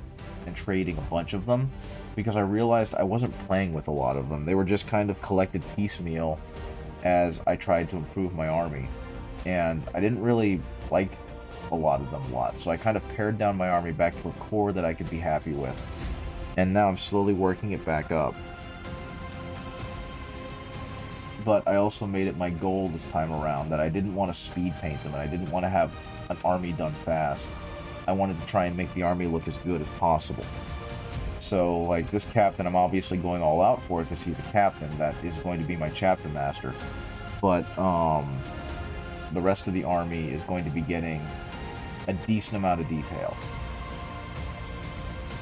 and trading a bunch of them, because I realized I wasn't playing with a lot of them. They were just kind of collected piecemeal as I tried to improve my army. And I didn't really like a lot of them a lot, so I kind of pared down my army back to a core that I could be happy with. And now I'm slowly working it back up. But I also made it my goal this time around that I didn't want to speed paint them, and I didn't want to have an army done fast. I wanted to try and make the army look as good as possible. So, like, this captain, I'm obviously going all out for it because he's a captain. That is going to be my chapter master. But, the rest of the army is going to be getting a decent amount of detail.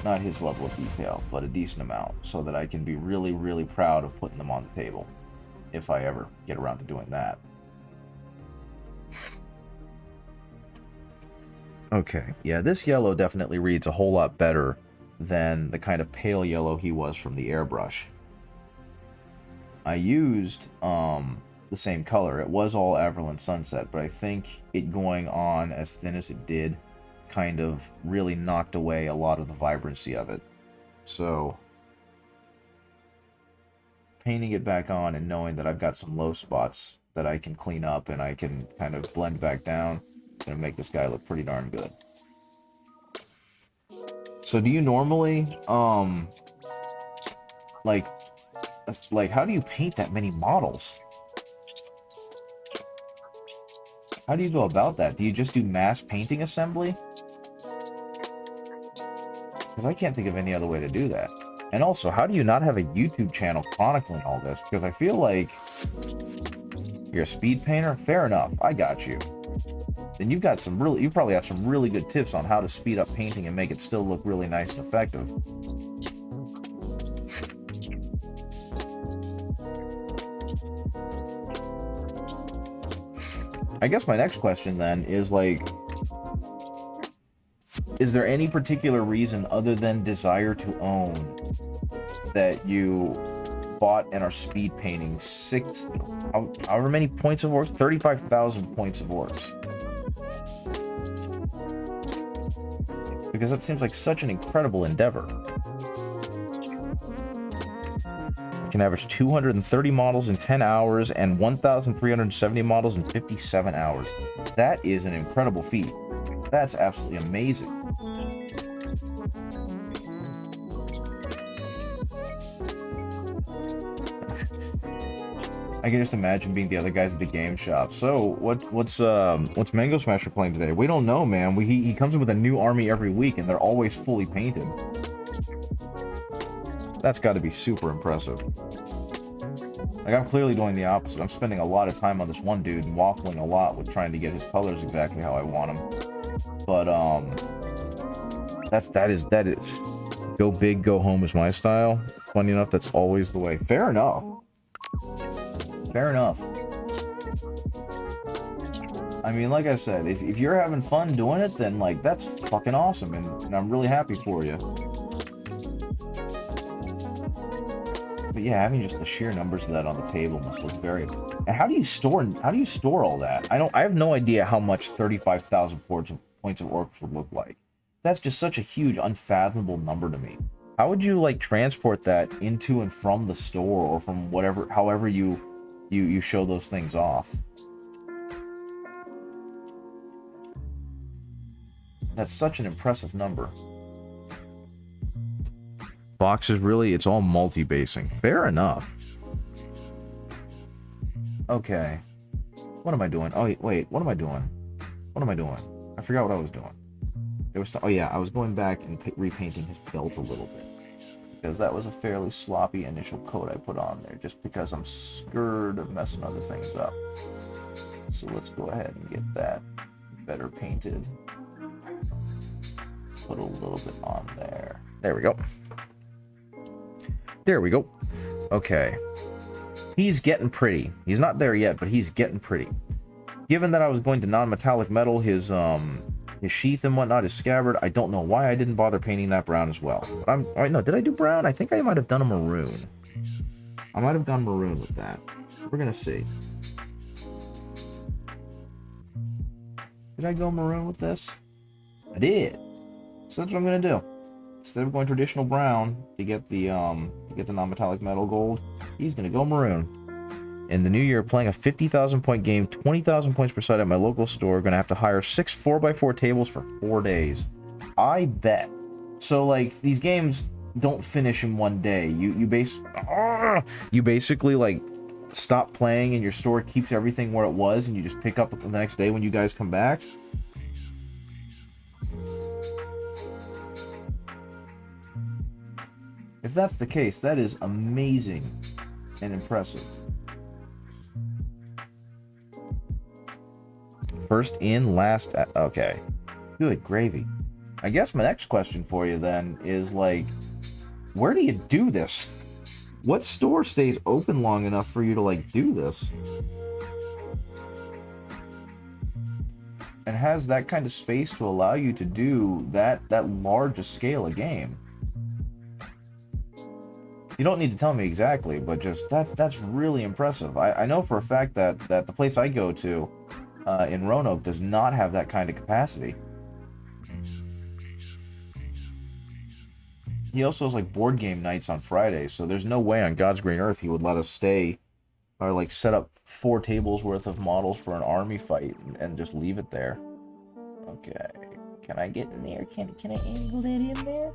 Not his level of detail, but a decent amount, so that I can be really, really proud of putting them on the table, if I ever get around to doing that. Okay, yeah, this yellow definitely reads a whole lot better than the kind of pale yellow he was from the airbrush. I used the same color. It was all Averland Sunset, but I think it going on as thin as it did kind of really knocked away a lot of the vibrancy of it. So painting it back on and knowing that I've got some low spots that I can clean up and I can kind of blend back down, gonna make this guy look pretty darn good. So do you normally like how do you paint that many models? How do you go about that? Do you just do mass painting assembly? Because I can't think of any other way to do that. And also, how do you not have a YouTube channel chronicling all this? Because I feel like you're a speed painter. Fair enough, I got you. Then you've got some really, you probably have some really good tips on how to speed up painting and make it still look really nice and effective. I guess my next question then is like, is there any particular reason other than desire to own that you bought and are speed painting however many points of orcs? 35,000 points of orcs. Because that seems like such an incredible endeavor. You can average 230 models in 10 hours and 1,370 models in 57 hours. That is an incredible feat. That's absolutely amazing. I can just imagine being the other guys at the game shop. So, what's Mango Smasher playing today? We don't know, man. He comes in with a new army every week, and they're always fully painted. That's got to be super impressive. Like, I'm clearly doing the opposite. I'm spending a lot of time on this one dude and waffling a lot with trying to get his colors exactly how I want them. But that is go big, go home is my style. Funny enough, that's always the way. Fair enough. Fair enough. I mean, like I said, if you're having fun doing it, then, like, that's fucking awesome, and I'm really happy for you. But yeah, having just the sheer numbers of that on the table must look very... And how do you store all that? I have no idea how much 35,000 points of orcs would look like. That's just such a huge, unfathomable number to me. How would you, like, transport that into and from the store, or from however you show those things off? That's such an impressive number. Boxes, really, it's all multi-basing. Fair enough. Okay. What am I doing? Oh, wait, what am I doing? What am I doing? I forgot what I was doing. Oh yeah, I was going back and repainting his belt a little bit, because that was a fairly sloppy initial coat I put on there, just because I'm scared of messing other things up. So let's go ahead and get that better painted. Put a little bit on there. There we go. There we go. Okay. He's getting pretty. He's not there yet, but he's getting pretty. Given that I was going to non-metallic metal, his sheath and whatnot, his scabbard, I don't know why I didn't bother painting that brown as well. But wait, no, did I do brown? I think I might have done a maroon. I might have gone maroon with that. We're gonna see. Did I go maroon with this? I did. So that's what I'm gonna do. Instead of going traditional brown to get the non-metallic metal gold, he's gonna go maroon. In the new year, playing a 50,000 point game, 20,000 points per side at my local store, gonna have to hire 6 4x4 tables for 4 days. I bet. So, like, these games don't finish in one day. You basically, like, stop playing and your store keeps everything where it was, and you just pick up the next day when you guys come back. If that's the case, that is amazing and impressive. First in, last out. Okay. Good gravy. I guess my next question for you then is, like, where do you do this? What store stays open long enough for you to, like, do this? And has that kind of space to allow you to do that large a scale of game? You don't need to tell me exactly, but just that's really impressive. I know for a fact that the place I go to in Roanoke does not have that kind of capacity. He also has like board game nights on Fridays, so there's no way on God's green earth he would let us stay or like set up 4 tables worth of models for an army fight and just leave it there. Okay, can I get in there? Can I angle that in there?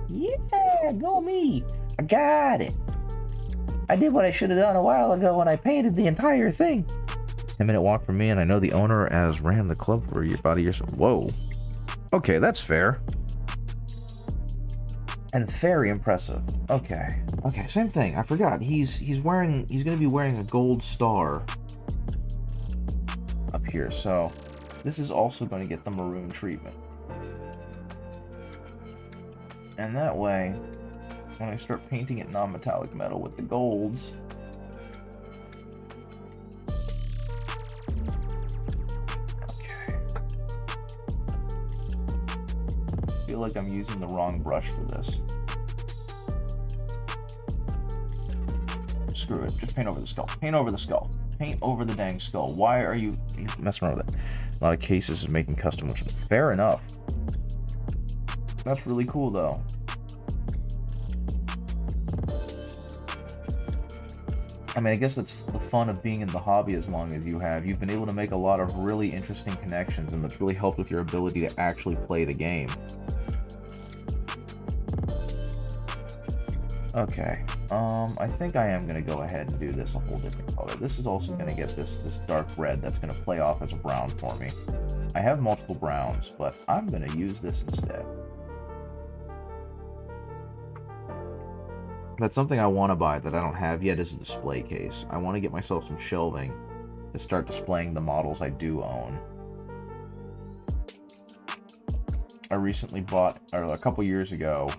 Yeah, go me! I got it. I did what I should have done a while ago when I painted the entire thing. 10-minute walk from me, and I know the owner has ran the club for about a year. Whoa. Okay, that's fair. And very impressive. Okay, same thing. I forgot. He's gonna be wearing a gold star up here. So this is also going to get the maroon treatment. And that way, when I start painting it non-metallic metal with the golds, okay. I feel like I'm using the wrong brush for this. Screw it. Just paint over the skull. Paint over the skull. Paint over the dang skull. Why are you messing around with it? A lot of cases is making custom ones. Fair enough. That's really cool, though. I mean, I guess that's the fun of being in the hobby as long as you have. You've been able to make a lot of really interesting connections, and that's really helped with your ability to actually play the game. Okay, I think I am going to go ahead and do this a whole different color. This is also going to get this dark red that's going to play off as a brown for me. I have multiple browns, but I'm going to use this instead. That's something I want to buy that I don't have yet is a display case. I want to get myself some shelving to start displaying the models I do own. I recently bought, or a couple years ago,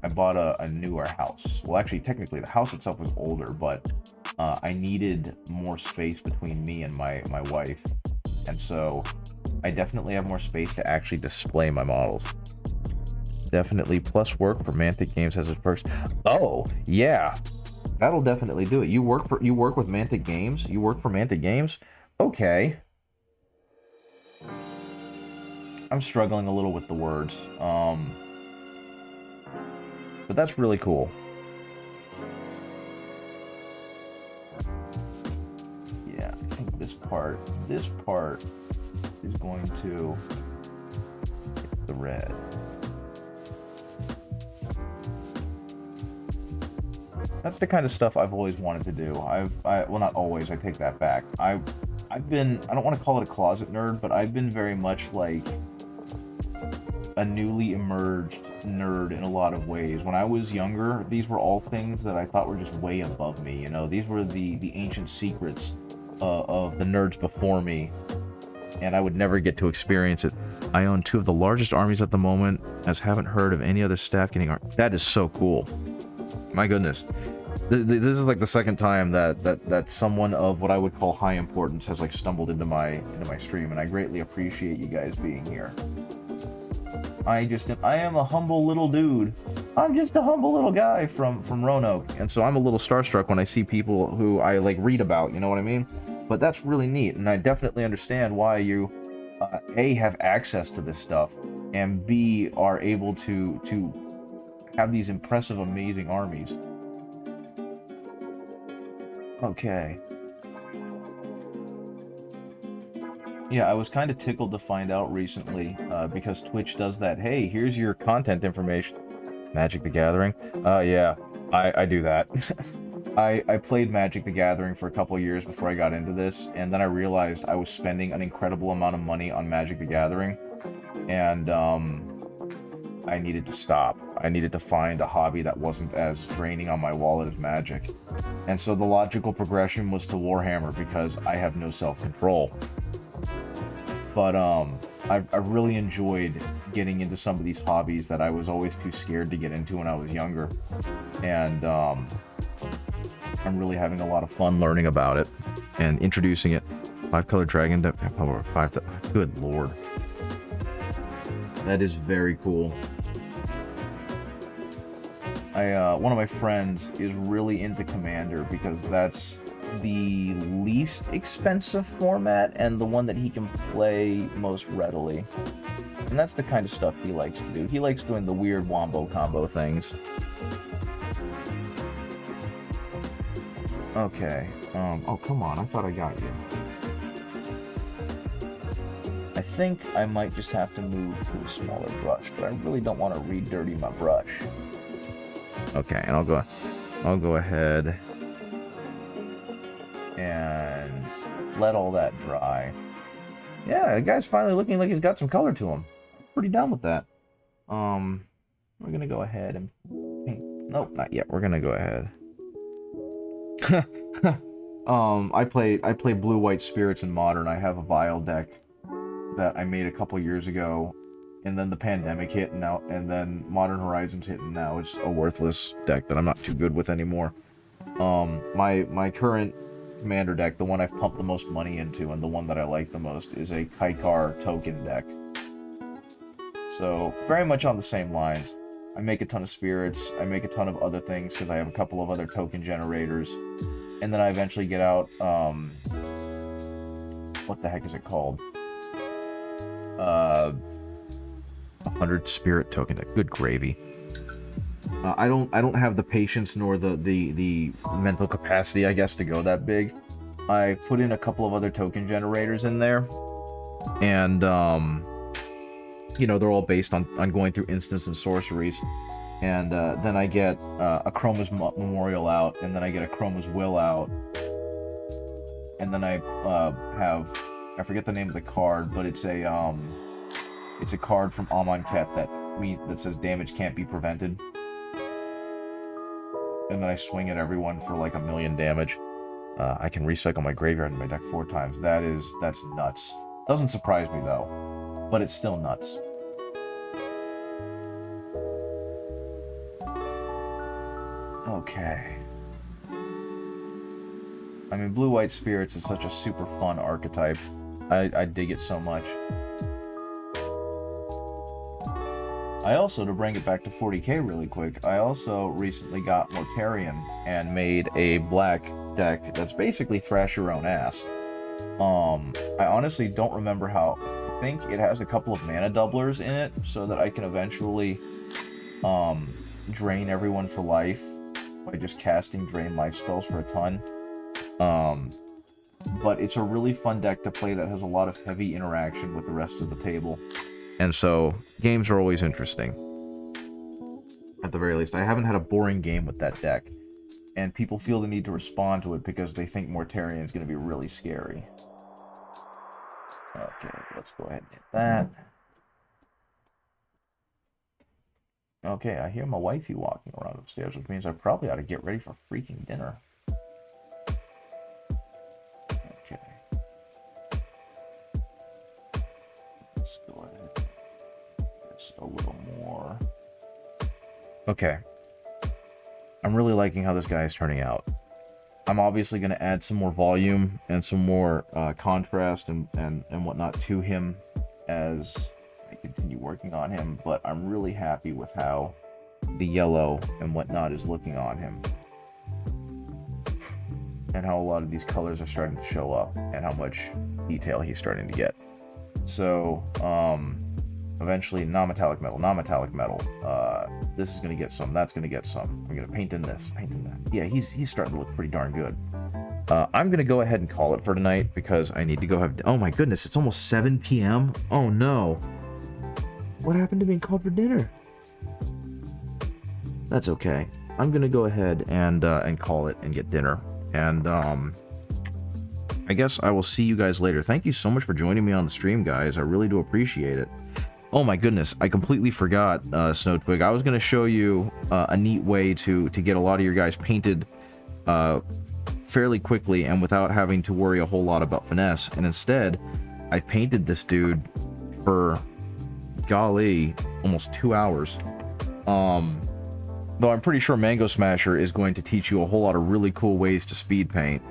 I bought a newer house. Well, actually, technically, the house itself was older, but I needed more space between me and my wife. And so I definitely have more space to actually display my models. Definitely plus work for Mantic Games has its perks. Oh, yeah. That'll definitely do it. You work with Mantic Games? You work for Mantic Games? Okay. I'm struggling a little with the words. But that's really cool. Yeah, I think this part is going to get the red. That's the kind of stuff I've always wanted to do. Well, not always, I take that back. I've been, I don't want to call it a closet nerd, but I've been very much like a newly emerged nerd in a lot of ways. When I was younger, these were all things that I thought were just way above me. You know, these were the ancient secrets of the nerds before me, and I would never get to experience it. I own 2 of the largest armies at the moment, as haven't heard of any other staff getting art. That is so cool. My goodness. This is like the second time that someone of what I would call high importance has like stumbled into my stream, and I greatly appreciate you guys being here. I am a humble little dude. I'm just a humble little guy from Roanoke, and so I'm a little starstruck when I see people who I like read about, you know what I mean? But that's really neat, and I definitely understand why you A, have access to this stuff, and B, are able to have these impressive, amazing armies. Okay. Yeah, I was kind of tickled to find out recently, because Twitch does that. Hey, here's your content information. Magic the Gathering? Yeah, I do that. I played Magic the Gathering for a couple years before I got into this, and then I realized I was spending an incredible amount of money on Magic the Gathering, and I needed to stop. I needed to find a hobby that wasn't as draining on my wallet as Magic. And so the logical progression was to Warhammer, because I have no self-control. But I've really enjoyed getting into some of these hobbies that I was always too scared to get into when I was younger. And I'm really having a lot of fun learning about it and introducing it. 5-color dragon deck, 5. Good lord. That is very cool. one of my friends is really into Commander because that's the least expensive format and the one that he can play most readily. And that's the kind of stuff he likes to do. He likes doing the weird wombo combo things. Okay. Oh, come on. I thought I got you. I think I might just have to move to a smaller brush, but I really don't want to re-dirty my brush. Okay, and I'll go ahead and let all that dry. Yeah, the guy's finally looking like he's got some color to him. Pretty down with that. We're gonna go ahead and paint. Nope, not yet. We're gonna go ahead. I play blue-white spirits in Modern. I have a Vial deck that I made a couple years ago, and then the pandemic hit, and then Modern Horizons hit, and now it's a worthless deck that I'm not too good with anymore. My current Commander deck, the one I've pumped the most money into, and the one that I like the most, is a Kaikar token deck. So, very much on the same lines. I make a ton of spirits, I make a ton of other things, because I have a couple of other token generators, and then I eventually get out, what the heck is it called? 100 spirit token deck. Good gravy. I don't have the patience nor the mental capacity, I guess, to go that big. I put in a couple of other token generators in there, and you know, they're all based on going through instants and sorceries, and then I get a Chroma's Memorial out, and then I get a Chroma's Will out, and then I have, I forget the name of the card, but it's a card from Amonkhet that says damage can't be prevented. And then I swing at everyone for like 1,000,000 damage. I can recycle my graveyard in my deck 4 times. That's nuts. Doesn't surprise me though, but it's still nuts. Okay. I mean, blue-white spirits is such a super fun archetype. I dig it so much. I also, to bring it back to 40k really quick, I also recently got Mortarion and made a black deck that's basically thrash your own ass. I honestly don't remember how. I think it has a couple of mana doublers in it, so that I can eventually drain everyone for life by just casting drain life spells for a ton. But it's a really fun deck to play that has a lot of heavy interaction with the rest of the table. And so, games are always interesting. At the very least, I haven't had a boring game with that deck. And people feel the need to respond to it because they think Mortarion is going to be really scary. Okay, let's go ahead and hit that. Okay, I hear my wifey walking around upstairs, which means I probably ought to get ready for freaking dinner. Okay. Let's go ahead. A little more. Okay. I'm really liking how this guy is turning out. I'm obviously going to add some more volume and some more contrast and whatnot to him as I continue working on him, but I'm really happy with how the yellow and whatnot is looking on him. And how a lot of these colors are starting to show up, and how much detail he's starting to get. So, eventually, non-metallic metal, non-metallic metal. This is going to get some, that's going to get some. I'm going to paint in this, paint in that. Yeah, he's starting to look pretty darn good. I'm going to go ahead and call it for tonight because I need to go have... Oh my goodness, it's almost 7 p.m. Oh no. What happened to being called for dinner? That's okay. I'm going to go ahead and call it and get dinner. And, I guess I will see you guys later. Thank you so much for joining me on the stream, guys. I really do appreciate it. Oh my goodness, I completely forgot, Snowtwig. I was going to show you a neat way to get a lot of your guys painted fairly quickly and without having to worry a whole lot about finesse. And instead, I painted this dude for, golly, almost 2 hours. Though I'm pretty sure Mango Smasher is going to teach you a whole lot of really cool ways to speed paint.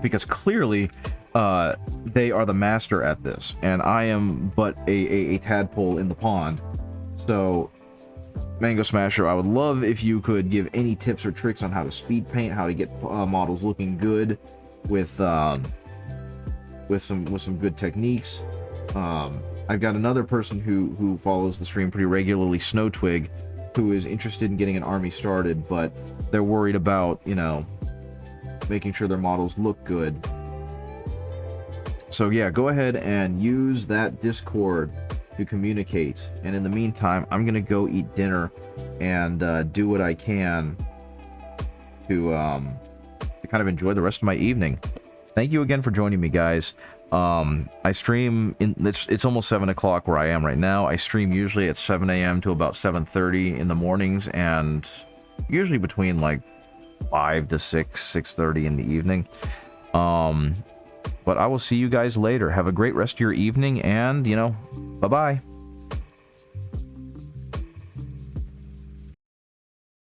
Because clearly, they are the master at this, and I am but a tadpole in the pond. So, Mango Smasher, I would love if you could give any tips or tricks on how to speed paint, how to get models looking good with some good techniques. I've got another person who follows the stream pretty regularly, Snow Twig, who is interested in getting an army started, but they're worried about, you know, making sure their models look good. So yeah, go ahead and use that Discord to communicate. And in the meantime, I'm gonna go eat dinner and do what I can to kind of enjoy the rest of my evening. Thank you again for joining me, guys. I stream it's almost 7 o'clock where I am right now. I stream usually at 7 a.m. to about 7:30 in the mornings, and usually between like 5 to 6:30 in the evening. But I will see you guys later. Have a great rest of your evening, and, you know, bye-bye.